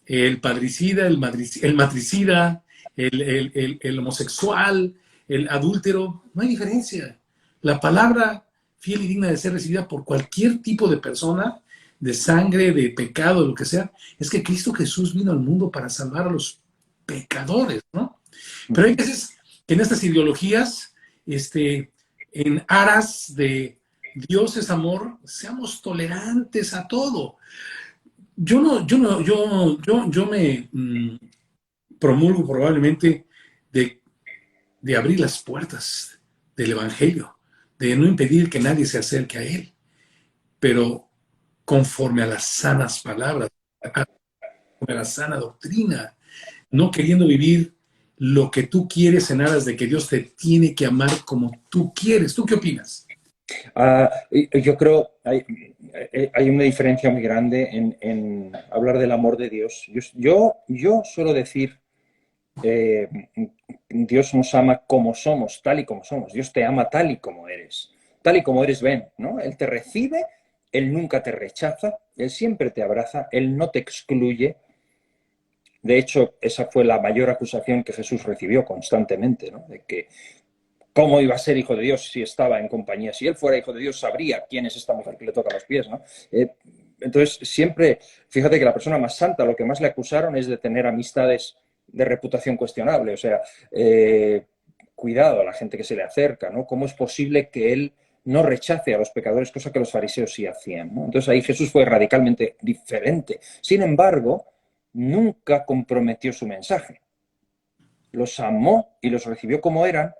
el padricida, el matricida, el homosexual, el adúltero, no hay diferencia. La palabra fiel y digna de ser recibida por cualquier tipo de persona, de sangre, de pecado, de lo que sea, es que Cristo Jesús vino al mundo para salvar a los pecadores, ¿no? Pero hay veces que en estas ideologías, en aras de Dios es amor, seamos tolerantes a todo. Yo me promulgo probablemente de, de abrir las puertas del Evangelio, de no impedir que nadie se acerque a él, pero conforme a las sanas palabras, conforme a la sana doctrina, no queriendo vivir lo que tú quieres en aras de que Dios te tiene que amar como tú quieres. ¿Tú qué opinas? Yo creo hay una diferencia muy grande en hablar del amor de Dios. Yo suelo decir, eh, Dios nos ama como somos, tal y como somos. Dios te ama tal y como eres. Tal y como eres, ven, ¿no? Él te recibe, Él nunca te rechaza, Él siempre te abraza, Él no te excluye. De hecho, esa fue la mayor acusación que Jesús recibió constantemente, ¿no? De que ¿cómo iba a ser hijo de Dios si estaba en compañía? Si él fuera hijo de Dios, sabría quién es esta mujer que le toca los pies, ¿no? Entonces, siempre, fíjate que la persona más santa, lo que más le acusaron es de tener amistades de reputación cuestionable. O sea, cuidado a la gente que se le acerca, ¿no? ¿Cómo es posible que él no rechace a los pecadores, cosa que los fariseos sí hacían, ¿no? Entonces ahí Jesús fue radicalmente diferente. Sin embargo, nunca comprometió su mensaje. Los amó y los recibió como eran,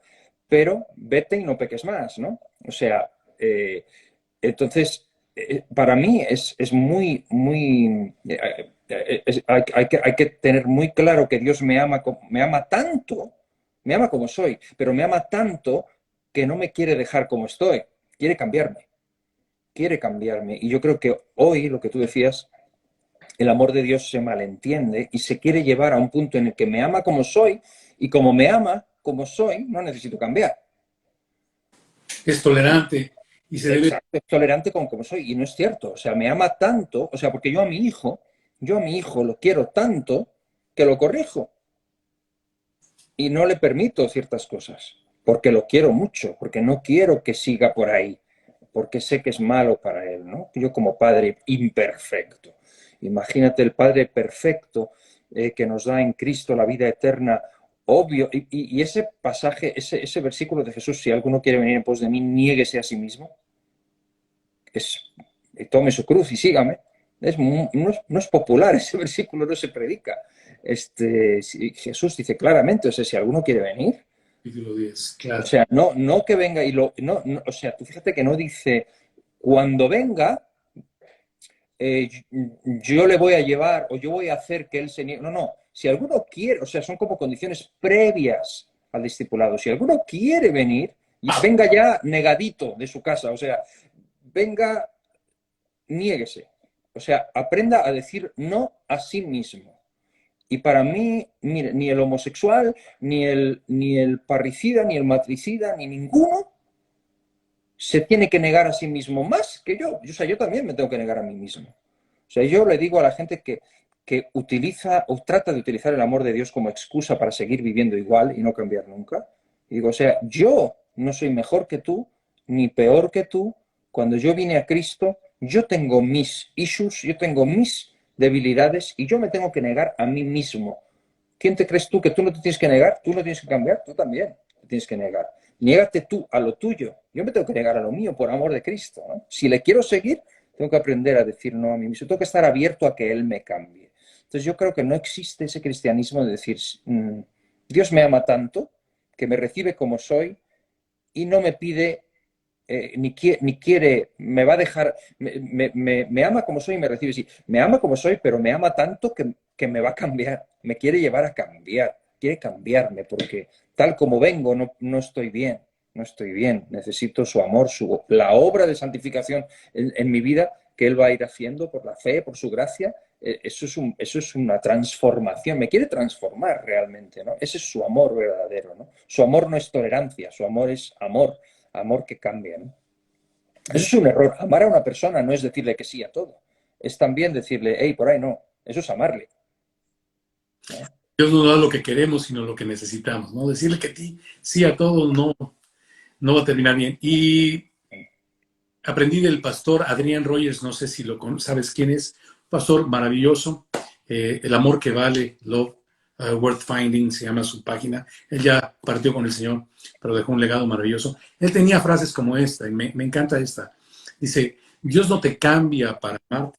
pero vete y no peques más, ¿no? O sea, entonces, para mí es muy, muy... hay que tener muy claro que Dios me ama tanto, me ama como soy, pero me ama tanto que no me quiere dejar como estoy, quiere cambiarme, quiere cambiarme. Y yo creo que hoy, lo que tú decías, el amor de Dios se malentiende y se quiere llevar a un punto en el que me ama como soy y como me ama como soy, no necesito cambiar. Es tolerante y se debe... Exacto, es tolerante con como soy y no es cierto. O sea, me ama tanto, o sea, porque yo a mi hijo lo quiero tanto que lo corrijo y no le permito ciertas cosas porque lo quiero mucho, porque no quiero que siga por ahí, porque sé que es malo para él, ¿no? Yo como padre imperfecto. Imagínate el Padre perfecto que nos da en Cristo la vida eterna, obvio. Y ese pasaje, ese versículo de Jesús, si alguno quiere venir en pos de mí, niéguese a sí mismo, es, tome su cruz y sígame. No es popular, ese versículo no se predica. Jesús dice claramente, o sea, si alguno quiere venir, Capítulo 10, o claro. sea, no que venga y o sea, tú fíjate que no dice, cuando venga, yo le voy a llevar o yo voy a hacer que él se niegue. No, no. Si alguno quiere, o sea, son como condiciones previas al discipulado. Si alguno quiere venir, venga ya negadito de su casa. O sea, venga, niéguese. O sea, aprenda a decir no a sí mismo. Y para mí, mire, ni el homosexual, ni el parricida, ni el matricida, ni ninguno se tiene que negar a sí mismo más que yo. O sea, yo también me tengo que negar a mí mismo. O sea, yo le digo a la gente que utiliza o trata de utilizar el amor de Dios como excusa para seguir viviendo igual y no cambiar nunca. Y digo, o sea, yo no soy mejor que tú, ni peor que tú. Cuando yo vine a Cristo, yo tengo mis issues, yo tengo mis debilidades y yo me tengo que negar a mí mismo. ¿Quién te crees tú que tú no te tienes que negar? Tú no tienes que cambiar, tú también te tienes que negar. Niégate tú a lo tuyo. Yo me tengo que negar a lo mío por amor de Cristo, ¿no? Si le quiero seguir, tengo que aprender a decir no a mí mismo. Tengo que estar abierto a que Él me cambie. Entonces yo creo que no existe ese cristianismo de decir, Dios me ama tanto, que me recibe como soy y no me pide, ni quiere, me va a dejar, me ama como soy y me recibe. Sí, me ama como soy, pero me ama tanto que me va a cambiar, me quiere llevar a cambiar, quiere cambiarme, porque tal como vengo no estoy bien, no estoy bien, necesito su amor, la obra de santificación en mi vida que Él va a ir haciendo por la fe, por su gracia. Eso es una transformación, me quiere transformar realmente, ¿no? Ese es su amor verdadero, ¿no? Su amor no es tolerancia, su amor es amor, amor que cambia, ¿no? Eso es un error. Amar a una persona no es decirle que sí a todo, es también decirle, hey, por ahí no, eso es amarle, ¿no? Dios no da lo que queremos, sino lo que necesitamos, ¿no? Decirle que sí a todo no va a terminar bien. Y aprendí del pastor Adrian Rogers, no sé si sabes quién es, pastor maravilloso, El amor que vale, Love Worth Finding, se llama su página. Él ya partió con el Señor, pero dejó un legado maravilloso. Él tenía frases como esta, y me encanta esta. Dice, Dios no te cambia para amarte,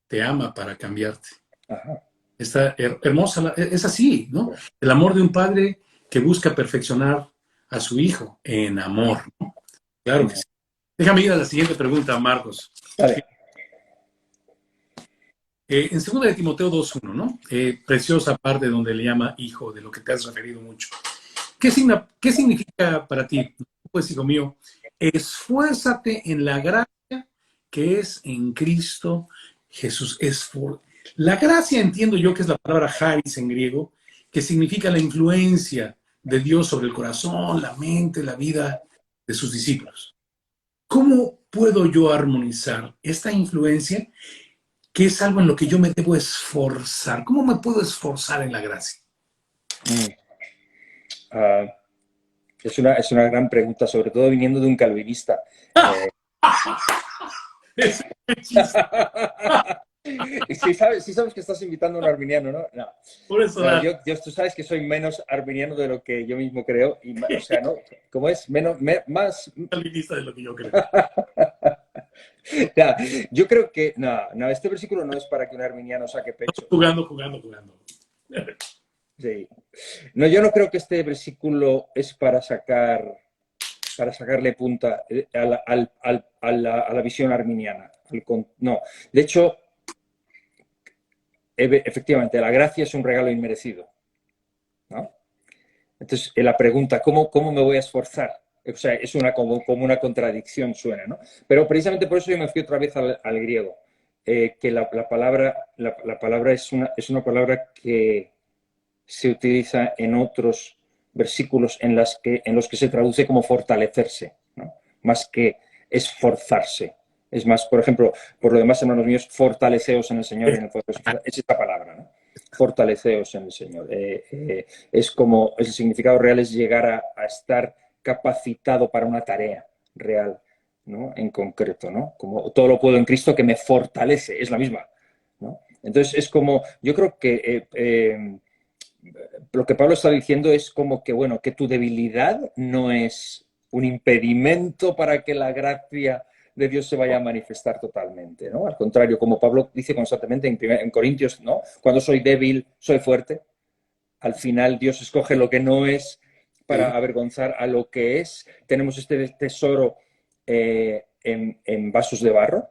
te ama para cambiarte. Ajá. Está hermosa, es así, ¿no? El amor de un padre que busca perfeccionar a su hijo en amor, ¿no? Claro que sí. Déjame ir a la siguiente pregunta, Marcos. Vale. En 2 de Timoteo 2:1, ¿no? Preciosa parte donde le llama hijo, de lo que te has referido mucho. ¿Qué significa para ti? Pues, hijo mío, esfuérzate en la gracia que es en Cristo Jesús. La gracia, entiendo yo que es la palabra charis en griego, que significa la influencia de Dios sobre el corazón, la mente, la vida de sus discípulos. ¿Cómo puedo yo armonizar esta influencia, que es algo en lo que yo me debo esforzar? ¿Cómo me puedo esforzar en la gracia? Uh, es una gran pregunta, sobre todo viniendo de un calvinista. Es un chiste. Sí sabes que estás invitando a un arminiano, ¿no? No, Por eso no tú sabes que soy menos arminiano de lo que yo mismo creo. O sea, ¿no? ¿Cómo es? Más... calvinista de lo que yo creo. Ya, yo creo que... No, este versículo no es para que un arminiano saque pecho. Jugando. Sí. No, yo no creo que este versículo es para sacarle punta a la visión arminiana. No, de hecho, efectivamente, la gracia es un regalo inmerecido, ¿no? Entonces, la pregunta, ¿cómo me voy a esforzar? O sea, es como una contradicción, suena, ¿no? Pero precisamente por eso yo me fui otra vez al griego, que la palabra es una palabra que se utiliza en otros versículos en los que se traduce como fortalecerse, ¿no? Más que esforzarse. Es más, por ejemplo, por lo demás, hermanos míos, fortaleceos en el Señor y en el poder de su fuerza. Es esta palabra, ¿no? Fortaleceos en el Señor. Es como, el significado real es llegar a estar capacitado para una tarea real, ¿no? En concreto, ¿no? Como todo lo puedo en Cristo que me fortalece, es la misma, ¿no? Entonces es como, yo creo que lo que Pablo está diciendo es como que, bueno, que tu debilidad no es un impedimento para que la gracia de Dios se vaya a manifestar totalmente, ¿no? Al contrario, como Pablo dice constantemente en Corintios, ¿no? Cuando soy débil, soy fuerte. Al final Dios escoge lo que no es para avergonzar a lo que es. Tenemos este tesoro en vasos de barro.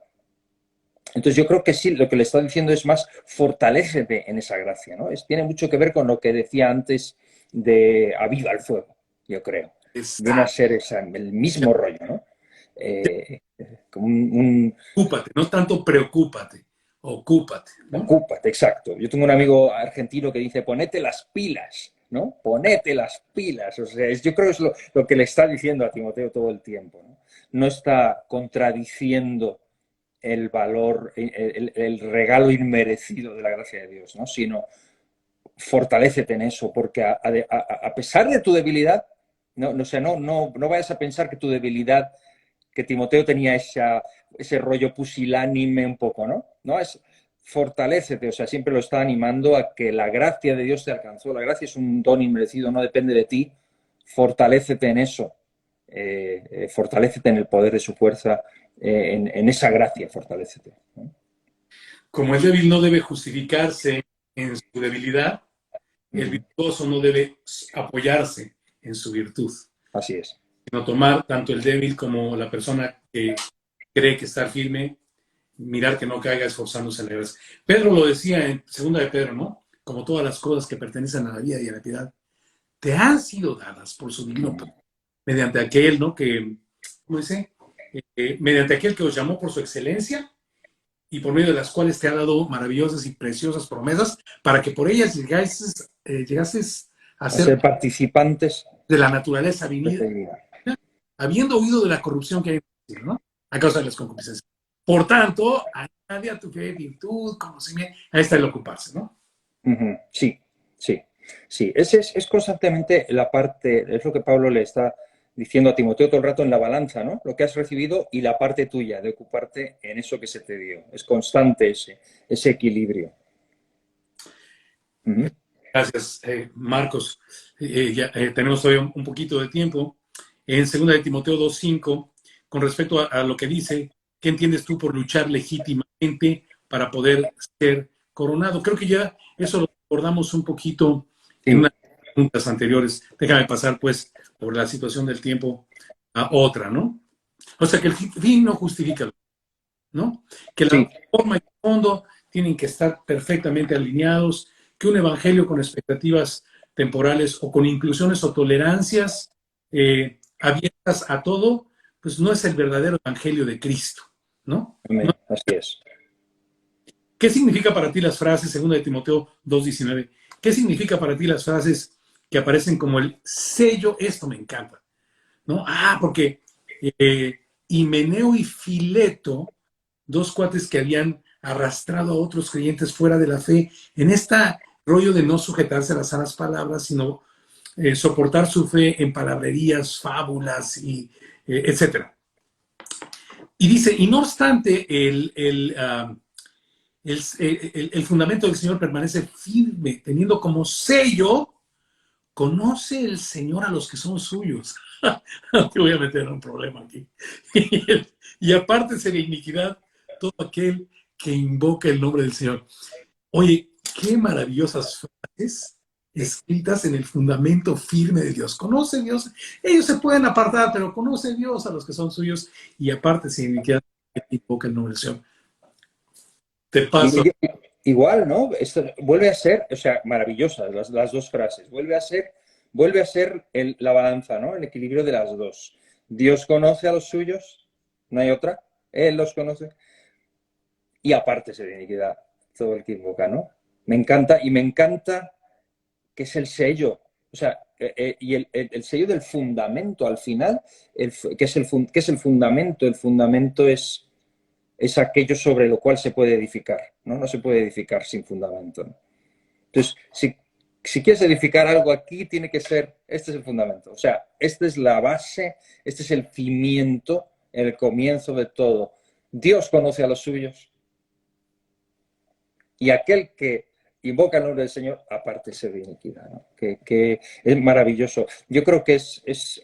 Entonces yo creo que sí, lo que le está diciendo es más fortalécete en esa gracia, ¿no? Tiene mucho que ver con lo que decía antes de aviva el fuego, yo creo. Viene a ser el mismo rollo, ¿no? Como Preocúpate, no tanto preocúpate. ocúpate, ¿no? Ocúpate, exacto. Yo tengo un amigo argentino que dice, ponete las pilas, ¿no? Ponete las pilas. O sea, yo creo que es lo que le está diciendo a Timoteo todo el tiempo, ¿no? No está contradiciendo el valor, el regalo inmerecido de la gracia de Dios, ¿no? Sino fortalécete en eso, porque a pesar de tu debilidad, no vayas a pensar que tu debilidad, que Timoteo tenía ese rollo pusilánime un poco, ¿no? No es fortalécete, o sea, siempre lo está animando a que la gracia de Dios te alcanzó. La gracia es un don inmerecido, no depende de ti. Fortalécete en eso. Fortalécete en el poder de su fuerza, en esa gracia, fortalécete, ¿no? Como el débil no debe justificarse en su debilidad, el Ujú. virtuoso no debe apoyarse en su virtud, Así es. sino tomar tanto el débil como la persona que cree que está firme, mirar que no caiga esforzándose en la gracia. Pedro lo decía en segunda de Pedro, ¿no? Como todas las cosas que pertenecen a la vida y a la piedad, te han sido dadas por su divino poder, mediante aquel, ¿no? Que, ¿cómo dice? Mediante aquel que os llamó por su excelencia y por medio de las cuales te ha dado maravillosas y preciosas promesas para que por ellas llegases a A ser ser participantes de la naturaleza de venida, esta divinidad. habiendo huido de la corrupción que hay en el cielo, ¿no? A causa de las concupiscencias. Por tanto, añade a tu fe virtud, conocimiento, ahí está el ocuparse, ¿no? Ujú. Sí, sí, sí. Es constantemente la parte, es lo que Pablo le está diciendo a Timoteo todo el rato en la balanza, ¿no? Lo que has recibido y la parte tuya de ocuparte en eso que se te dio. Es constante ese equilibrio. Ujú. Gracias, Marcos. Ya, tenemos todavía un poquito de tiempo. En 2 de Timoteo 2:5, con respecto a lo que dice, ¿qué entiendes tú por luchar legítimamente para poder ser coronado? Creo que ya eso lo abordamos un poquito en Sí, unas preguntas anteriores. Déjame pasar, pues, por la situación del tiempo a otra, ¿no? O sea, que el fin no justifica, ¿no? Que la sí, forma y el fondo tienen que estar perfectamente alineados, que un evangelio con expectativas temporales o con inclusiones o tolerancias abiertas a todo, pues no es el verdadero evangelio de Cristo, ¿no? amén. Así es. ¿Qué significa para ti las frases, segunda de Timoteo 2:19? ¿Qué significa para ti las frases que aparecen como el sello? Esto me encanta, ¿no? Porque Himeneo y Fileto, dos cuates que habían arrastrado a otros creyentes fuera de la fe, en este rollo de no sujetarse a las sanas palabras, sino soportar su fe en palabrerías, fábulas, y etcétera. Y dice, y no obstante, el fundamento del Señor permanece firme, teniendo como sello, conoce el Señor a los que son suyos. Te voy a meter en un problema aquí. Y aparte de iniquidad todo aquel que invoca el nombre del Señor. Oye, qué maravillosas frases escritas en el fundamento firme de Dios. Conoce Dios, ellos se pueden apartar, pero conoce Dios a los que son suyos y aparte sin iniquidad invoca el nombre del Señor. Te paso. Igual, ¿no? Esto vuelve a ser, o sea, maravillosas las dos frases. Vuelve a ser la balanza, ¿no? El equilibrio de las dos. Dios conoce a los suyos, no hay otra. Él los conoce. Y aparte se de iniquidad todo el que invoca, ¿no? Me encanta que es el sello. O sea, y el sello del fundamento al final, que es el fundamento. El fundamento es aquello sobre lo cual se puede edificar, ¿no? No se puede edificar sin fundamento, ¿no? Entonces, si quieres edificar algo aquí, tiene que ser, este es el fundamento. O sea, esta es la base, este es el cimiento, el comienzo de todo. Dios conoce a los suyos y aquel que invoca el nombre del Señor, aparte se de iniquidad, ¿no? Que es maravilloso. Yo creo que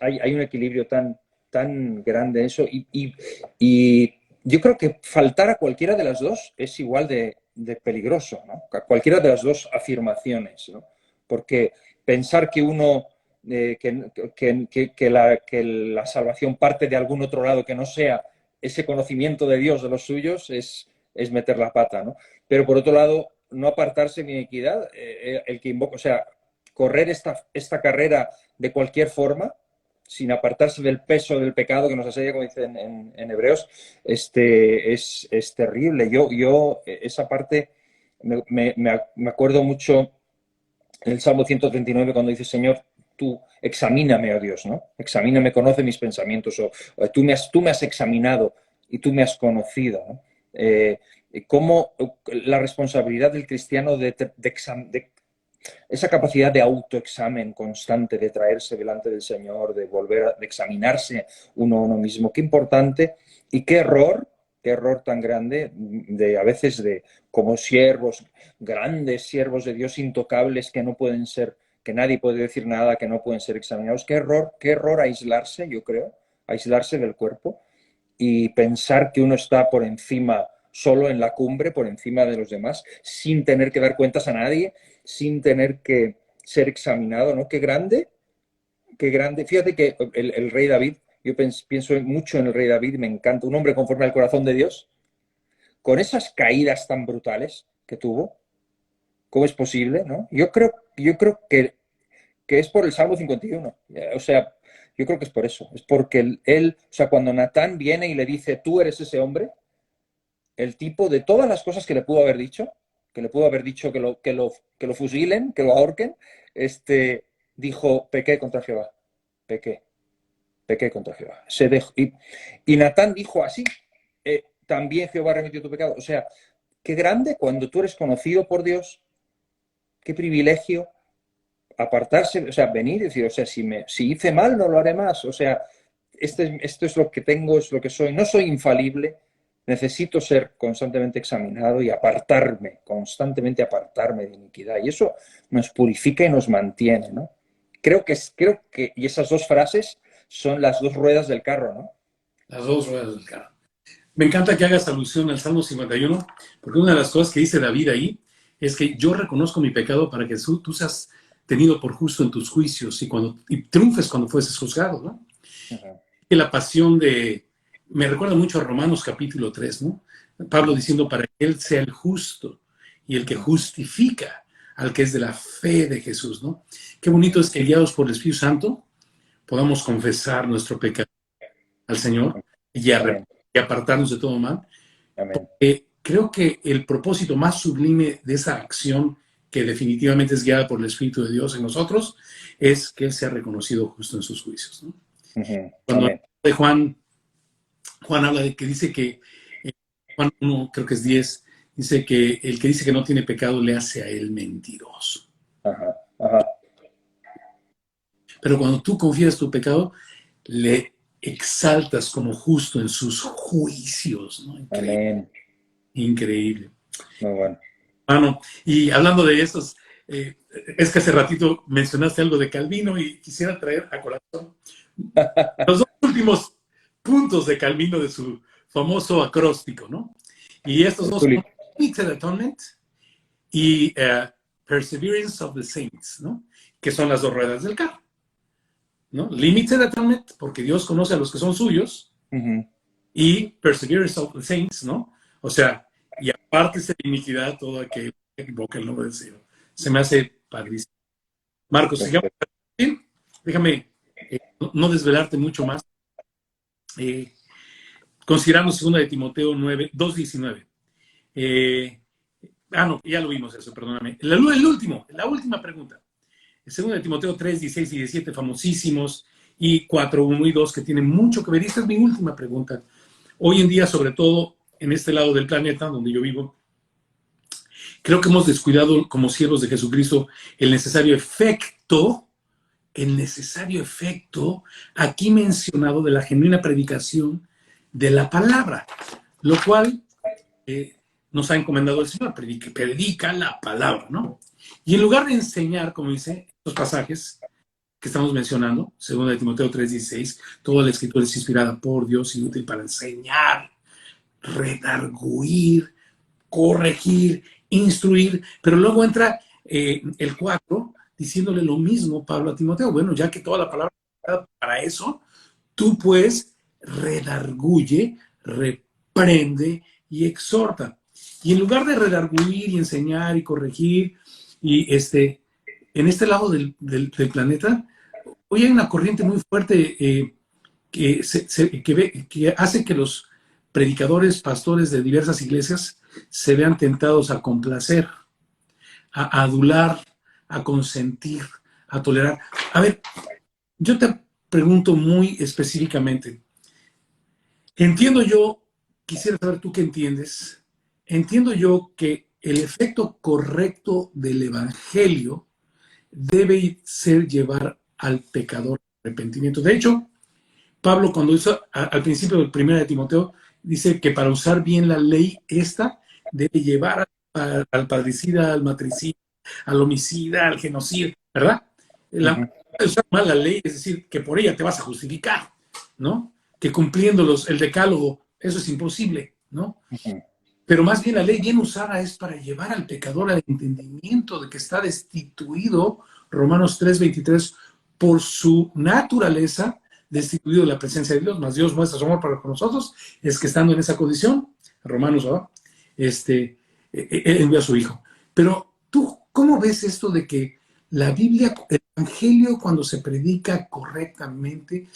hay un equilibrio tan grande en eso y yo creo que faltar a cualquiera de las dos es igual de peligroso, ¿no? A cualquiera de las dos afirmaciones, ¿no? Porque pensar que uno, que la salvación parte de algún otro lado que no sea ese conocimiento de Dios, de los suyos, es meter la pata, ¿no? Pero por otro lado, no apartarse de iniquidad, el que invoca, o sea, correr esta carrera de cualquier forma, sin apartarse del peso del pecado que nos asedia, como dicen en Hebreos, es terrible. Esa parte me acuerdo mucho en el Salmo 139 cuando dice, Señor, tú examíname, oh Dios, ¿no? Examíname, conoce mis pensamientos, o tú me has examinado y tú me has conocido, ¿no? Cómo la responsabilidad del cristiano de esa capacidad de autoexamen constante, de traerse delante del Señor, de de examinarse uno a uno mismo. Qué importante y qué error tan grande de a veces como siervos, grandes siervos de Dios intocables que no pueden ser, que nadie puede decir nada, que no pueden ser examinados. Qué error aislarse, yo creo, aislarse del cuerpo y pensar que uno está por encima, solo en la cumbre, por encima de los demás, sin tener que dar cuentas a nadie, sin tener que ser examinado, ¿no? Qué grande, qué grande. Fíjate que el rey David, yo pienso mucho en el rey David, me encanta, un hombre conforme al corazón de Dios, con esas caídas tan brutales que tuvo, ¿cómo es posible, no? Yo creo que es por el Salmo 51. O sea, yo creo que es por eso. Es porque o sea, cuando Natán viene y le dice, tú eres ese hombre, el tipo de todas las cosas que le pudo haber dicho, que lo fusilen, que lo ahorquen, dijo, pequé contra Jehová, pequé, pequé contra Jehová. Y Natán dijo así, también Jehová remitió tu pecado. O sea, qué grande cuando tú eres conocido por Dios, qué privilegio apartarse, o sea, venir y decir, o sea, si hice mal, no lo haré más. O sea, esto es lo que tengo, es lo que soy. No soy infalible, necesito ser constantemente examinado y constantemente apartarme de iniquidad. Y eso nos purifica y nos mantiene, ¿no? Y esas dos frases son las dos ruedas del carro, ¿no? Las dos ruedas del carro. Me encanta que hagas alusión al Salmo 51, porque una de las cosas que dice David ahí es que yo reconozco mi pecado para que tú seas tenido por justo en tus juicios y triunfes cuando fueses juzgado, ¿no? Uh-huh. Y la pasión me recuerda mucho a Romanos capítulo 3, ¿no? Pablo diciendo para que Él sea el justo y el que justifica al que es de la fe de Jesús, ¿no? Qué bonito es que guiados por el Espíritu Santo podamos confesar nuestro pecado al Señor y apartarnos de todo mal. Amén. Creo que el propósito más sublime de esa acción, que definitivamente es guiada por el Espíritu de Dios en nosotros, es que Él sea reconocido justo en sus juicios, ¿no? Uh-huh. Cuando Amén. de Juan habla de que dice que, Juan 1, creo que es 10, dice que el que dice que no tiene pecado le hace a él mentiroso. Ajá, ajá. Pero cuando tú confías tu pecado, le exaltas como justo en sus juicios, ¿no? Increíble. Amén. Increíble. Muy bueno. Bueno, y hablando de estos, es que hace ratito mencionaste algo de Calvino y quisiera traer a colación los dos últimos puntos de Calvino de su famoso acróstico, ¿no? Y estos dos son Limited Atonement y Perseverance of the Saints, ¿no? Que son las dos ruedas del carro, ¿no? Limited Atonement, porque Dios conoce a los que son suyos, Uh-huh. y Perseverance of the Saints, ¿no? O sea, y aparte de iniquidad, todo aquel que invoca el nombre del Señor. Se me hace padrísimo. Marcos, sigamos. Déjame no desvelarte mucho más. Consideramos 2 de Timoteo 2:19. No, ya lo vimos eso, perdóname. La última pregunta. 2 de Timoteo 3:16 y 17, famosísimos, y 4:1 y 2, que tienen mucho que ver. Y esta es mi última pregunta. Hoy en día, sobre todo en este lado del planeta donde yo vivo, creo que hemos descuidado como siervos de Jesucristo el necesario efecto aquí mencionado de la genuina predicación de la palabra, lo cual nos ha encomendado el Señor, predica la palabra, ¿no? Y en lugar de enseñar, como dice estos pasajes que estamos mencionando, 2 de Timoteo 3:16, toda la escritura es inspirada por Dios y útil para enseñar, redarguir, corregir, instruir, pero luego entra el 4 diciéndole lo mismo Pablo a Timoteo. Bueno, ya que toda la palabra para eso, tú pues redarguye, reprende y exhorta. Y en lugar de redarguir y enseñar y corregir, y en este lado del planeta, hoy hay una corriente muy fuerte que hace que los predicadores, pastores de diversas iglesias se vean tentados a complacer, a adular, a consentir, a tolerar. A ver, yo te pregunto muy específicamente, entiendo yo, quisiera saber tú qué entiendes, entiendo yo que el efecto correcto del evangelio debe ser llevar al pecador al arrepentimiento. De hecho, Pablo, cuando hizo al principio del 1 de Timoteo, dice que para usar bien la ley, esta debe llevar al parricida, al matricida, al homicida, al genocida, ¿verdad? Usar mal la ley, es decir, que por ella te vas a justificar, ¿no? Que cumpliéndolos el decálogo, eso es imposible, ¿no? Pero más bien la ley bien usada es para llevar al pecador al entendimiento de que está destituido, Romanos 3:23, por su naturaleza, destituido de la presencia de Dios, más Dios muestra su amor para con nosotros, es que estando en esa condición, Romanos, ¿verdad? Él envió a su Hijo. Pero tú, ¿cómo ves esto de que la Biblia, el Evangelio, cuando se predica correctamente,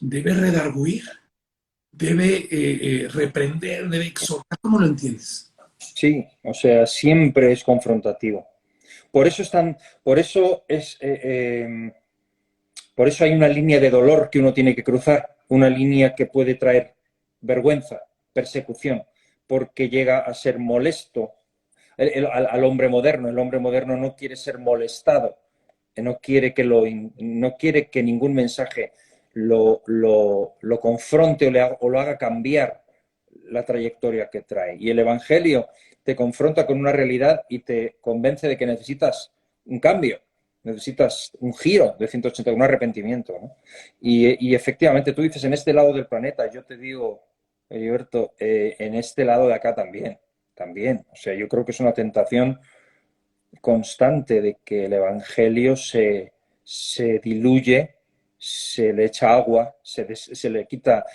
debe redarguir, debe reprender, debe exhortar? ¿Cómo lo entiendes? Sí, o sea, siempre es confrontativo. Por eso por eso hay una línea de dolor que uno tiene que cruzar, una línea que puede traer vergüenza, persecución, porque llega a ser molesto al hombre moderno. El hombre moderno no quiere ser molestado, no quiere que ningún mensaje lo confronte o lo haga cambiar la trayectoria que trae. Y el Evangelio te confronta con una realidad y te convence de que necesitas un cambio, necesitas un giro de 180, un arrepentimiento, ¿no? Y efectivamente, tú dices, en este lado del planeta, yo te digo, Heriberto, en este lado de acá también. O sea, yo creo que es una tentación constante de que el Evangelio se diluye, se le echa agua, se le quita,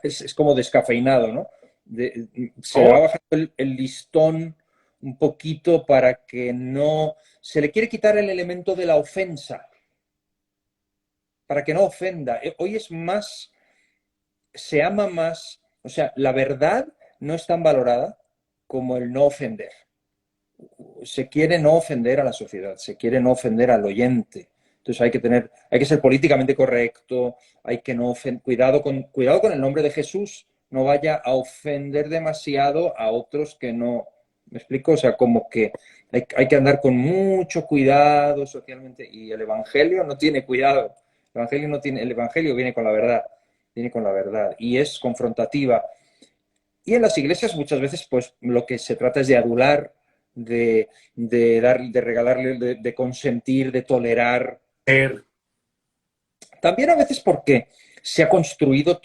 es como descafeinado, ¿no? Se va bajando el listón un poquito para que no... Se le quiere quitar el elemento de la ofensa, para que no ofenda. Hoy es más, se ama más, o sea, la verdad no es tan valorada como el no ofender. Se quiere no ofender a la sociedad, se quiere no ofender al oyente. Entonces hay que ser políticamente correcto, hay que no ofender, cuidado con el nombre de Jesús, no vaya a ofender demasiado a otros que no, ¿me explico? O sea, como que hay que andar con mucho cuidado socialmente, y el Evangelio no tiene cuidado, el Evangelio viene con la verdad, y es confrontativa. Y en las iglesias muchas veces pues lo que se trata es de adular, de regalarle, de consentir, de tolerar. También a veces porque se ha construido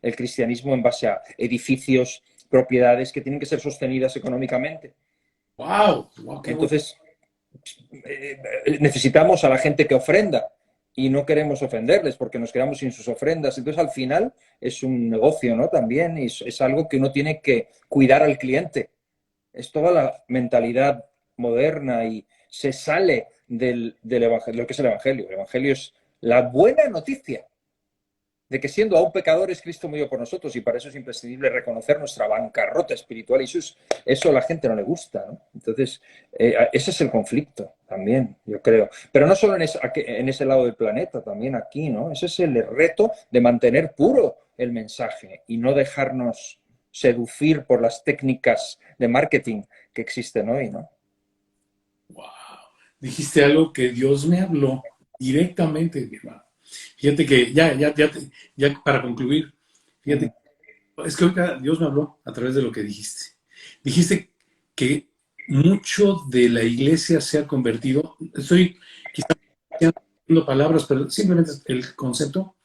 el cristianismo en base a edificios, propiedades que tienen que ser sostenidas económicamente. ¡Wow! Entonces, necesitamos a la gente que ofrenda y no queremos ofenderles porque nos quedamos sin sus ofrendas. Entonces, al final, es un negocio, ¿no? También es algo que uno tiene que cuidar al cliente. Es toda la mentalidad moderna y se sale del evangelio, lo que es el Evangelio. El Evangelio es la buena noticia de que siendo aún pecadores, Cristo murió por nosotros, y para eso es imprescindible reconocer nuestra bancarrota espiritual, y eso a la gente no le gusta, ¿no? Entonces, ese es el conflicto también, yo creo. Pero no solo en ese lado del planeta, también aquí, ¿no? Ese es el reto de mantener puro el mensaje y no dejarnos seducir por las técnicas de marketing que existen hoy, ¿no? Wow. Dijiste algo que Dios me habló directamente, mi hermano. Fíjate que ya para concluir, fíjate, es que ahorita Dios me habló a través de lo que dijiste. Dijiste que mucho de la iglesia se ha convertido, estoy quizás haciendo palabras, pero simplemente el concepto,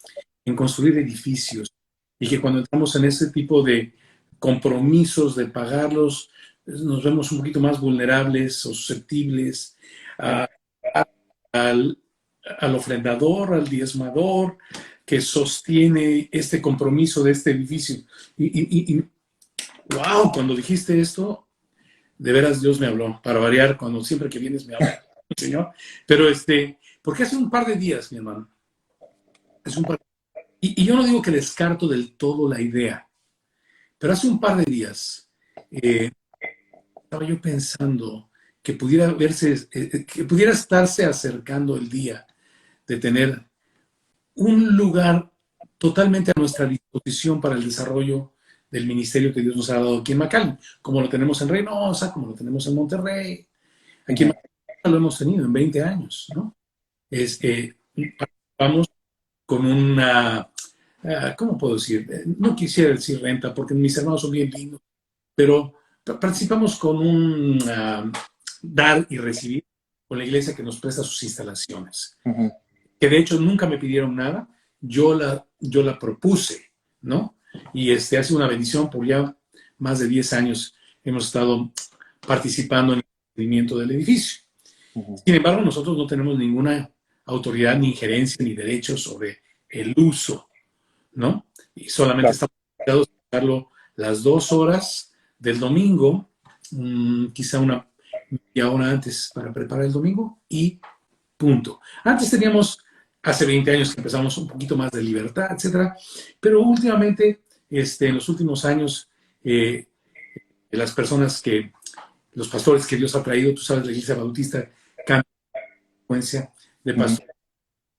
en construir edificios. Y que cuando entramos en ese tipo de compromisos de pagarlos, nos vemos un poquito más vulnerables o susceptibles al, al ofrendador, al diezmador, que sostiene este compromiso de este edificio. Wow, cuando dijiste esto, de veras Dios me habló. Para variar, cuando siempre que vienes me habla, Señor. Pero Porque hace un par de días, mi hermano, hace un par y yo no digo que descarto del todo la idea, pero hace un par de días estaba yo pensando que pudiera verse, que pudiera estarse acercando el día de tener un lugar totalmente a nuestra disposición para el desarrollo del ministerio que Dios nos ha dado aquí en McAllen, como lo tenemos en Reynosa, como lo tenemos en Monterrey. Aquí en McAllen lo hemos tenido en 20 años, ¿no? Vamos con una, ¿cómo puedo decir? No quisiera decir renta, porque mis hermanos son bien lindos, pero participamos con un dar y recibir con la iglesia que nos presta sus instalaciones. Que de hecho nunca me pidieron nada, yo la propuse, ¿no? Y ha sido una bendición, por ya más de 10 años hemos estado participando en el mantenimiento del edificio. Sin embargo, nosotros no tenemos ninguna autoridad, ni injerencia, ni derechos sobre el uso, ¿no? Y solamente estamos obligados a usarlo las 2 horas del domingo, quizá una media hora antes para preparar el domingo y punto. Antes teníamos, hace 20 años que empezamos un poquito más de libertad, etcétera, pero últimamente, en los últimos años, las personas los pastores que Dios ha traído, tú sabes, la Iglesia Bautista cambia la frecuencia de pastores.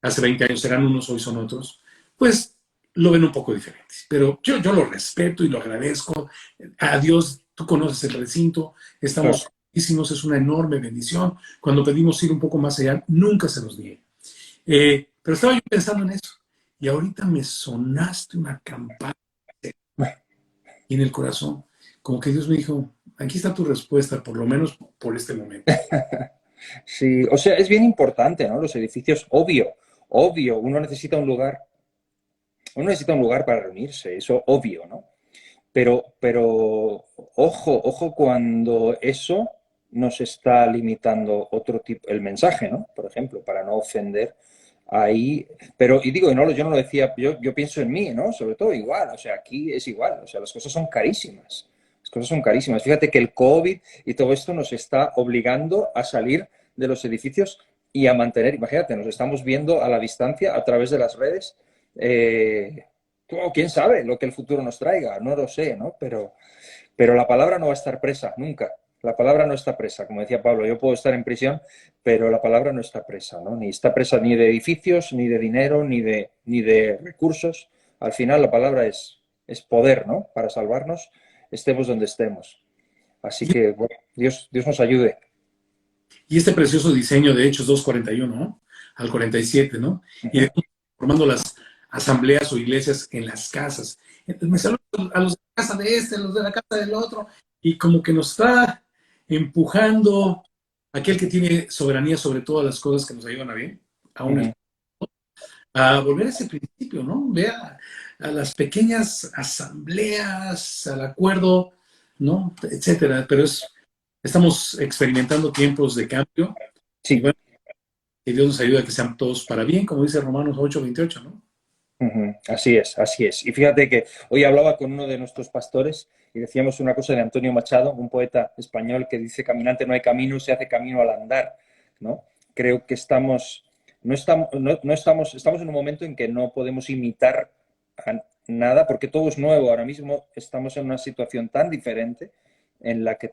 Hace 20 años eran unos, hoy son otros. Pues lo ven un poco diferentes. Pero yo lo respeto y lo agradezco. A Dios, tú conoces el recinto, estamos contentísimos, es una enorme bendición. Cuando pedimos ir un poco más allá, nunca se nos niegue. Pero estaba yo pensando en eso. Y ahorita me sonaste una campana y en el corazón. Como que Dios me dijo, aquí está tu respuesta, por lo menos por este momento. Sí, o sea, es bien importante, ¿no? Los edificios, obvio, uno necesita un lugar para reunirse, eso obvio, ¿no? Pero ojo cuando eso nos está limitando otro tipo, el mensaje, ¿no? Por ejemplo, para no ofender ahí, pero, y digo, yo no lo decía, yo pienso en mí, ¿no? Sobre todo igual, o sea, aquí es igual, o sea, las cosas son carísimas. Las cosas son carísimas. Fíjate que el COVID y todo esto nos está obligando a salir de los edificios y a mantener, imagínate, nos estamos viendo a la distancia a través de las redes. ¿Quién sabe lo que el futuro nos traiga? No lo sé, ¿no? Pero la palabra no va a estar presa, nunca. La palabra no está presa, como decía Pablo, yo puedo estar en prisión, pero la palabra no está presa, ¿no? Ni está presa ni de edificios, ni de dinero, ni de recursos. Al final la palabra es poder, ¿no? Para salvarnos, estemos donde estemos. Así que, bueno, Dios nos ayude. Y este precioso diseño de Hechos 2:41, ¿no? Al 47, ¿no? Y de formando las asambleas o iglesias en las casas. Entonces me saludo a los de la casa de a los de la casa del otro, y como que nos está empujando aquel que tiene soberanía sobre todas las cosas que nos ayudan a bien, a volver a ese principio, ¿no? Vea a las pequeñas asambleas, al acuerdo, ¿no? Etcétera. Pero estamos experimentando tiempos de cambio. Sí. Y bueno, que Dios nos ayude a que sean todos para bien, como dice Romanos 8:28, ¿no? Así es, así es. Y fíjate que hoy hablaba con uno de nuestros pastores y decíamos una cosa de Antonio Machado, un poeta español que dice: caminante no hay camino, se hace camino al andar, ¿no? Creo que estamos en un momento en que no podemos imitar nada porque todo es nuevo. Ahora mismo estamos en una situación tan diferente en la que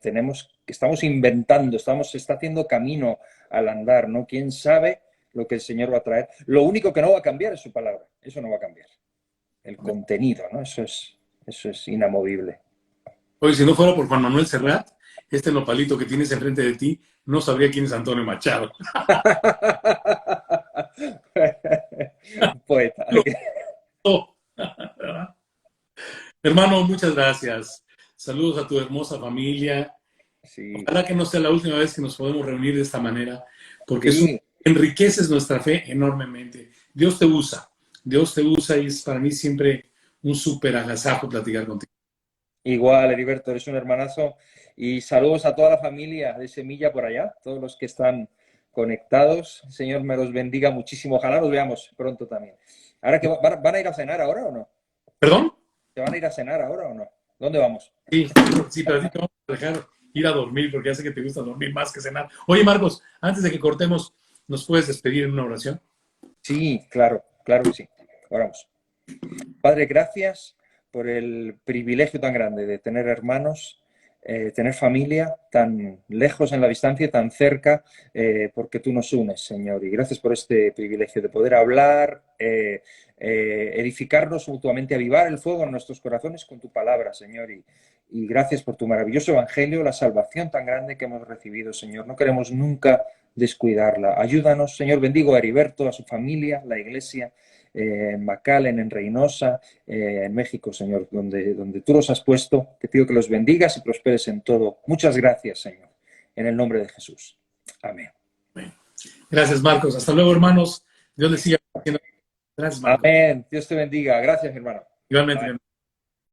estamos inventando, se está haciendo camino al andar, ¿no? ¿Quién sabe lo que el Señor va a traer? Lo único que no va a cambiar es su palabra. Eso no va a cambiar. El contenido, ¿no? Eso es inamovible. Oye, si no fuera por Juan Manuel Serrat, este nopalito que tienes enfrente de ti, no sabría quién es Antonio Machado. Poeta. Hermano, muchas gracias. Saludos a tu hermosa familia. Sí. Ojalá que no sea la última vez que nos podemos reunir de esta manera, porque sí, eso enriqueces nuestra fe enormemente. Dios te usa y es para mí siempre un súper agasajo platicar contigo. Igual, Heriberto, eres un hermanazo. Y saludos a toda la familia de Semilla por allá, todos los que están conectados. El Señor me los bendiga muchísimo. Ojalá nos veamos pronto también. ¿Ahora que van a ir a cenar ahora o no? ¿Perdón? ¿Te van a ir a cenar ahora o no? ¿Dónde vamos? Sí, pero sí te vamos a dejar ir a dormir, porque ya sé que te gusta dormir más que cenar. Oye, Marcos, antes de que cortemos, ¿nos puedes despedir en una oración? Sí, claro, claro que sí. Oramos. Padre, gracias por el privilegio tan grande de tener hermanos, tener familia tan lejos en la distancia y tan cerca, porque tú nos unes, Señor. Y gracias por este privilegio de poder hablar, edificarnos mutuamente, avivar el fuego en nuestros corazones con tu palabra, Señor. Y gracias por tu maravilloso evangelio, la salvación tan grande que hemos recibido, Señor. No queremos nunca descuidarla. Ayúdanos, Señor. Bendigo a Heriberto, a su familia, la iglesia, en McAllen, en Reynosa, en México, Señor, donde tú los has puesto. Te pido que los bendigas y prosperes en todo. Muchas gracias, Señor, en el nombre de Jesús. Amén. Gracias, Marcos. Hasta luego, hermanos. Dios les siga haciendo. Gracias, Marcos. Amén. Dios te bendiga. Gracias, hermano. Igualmente. Amén.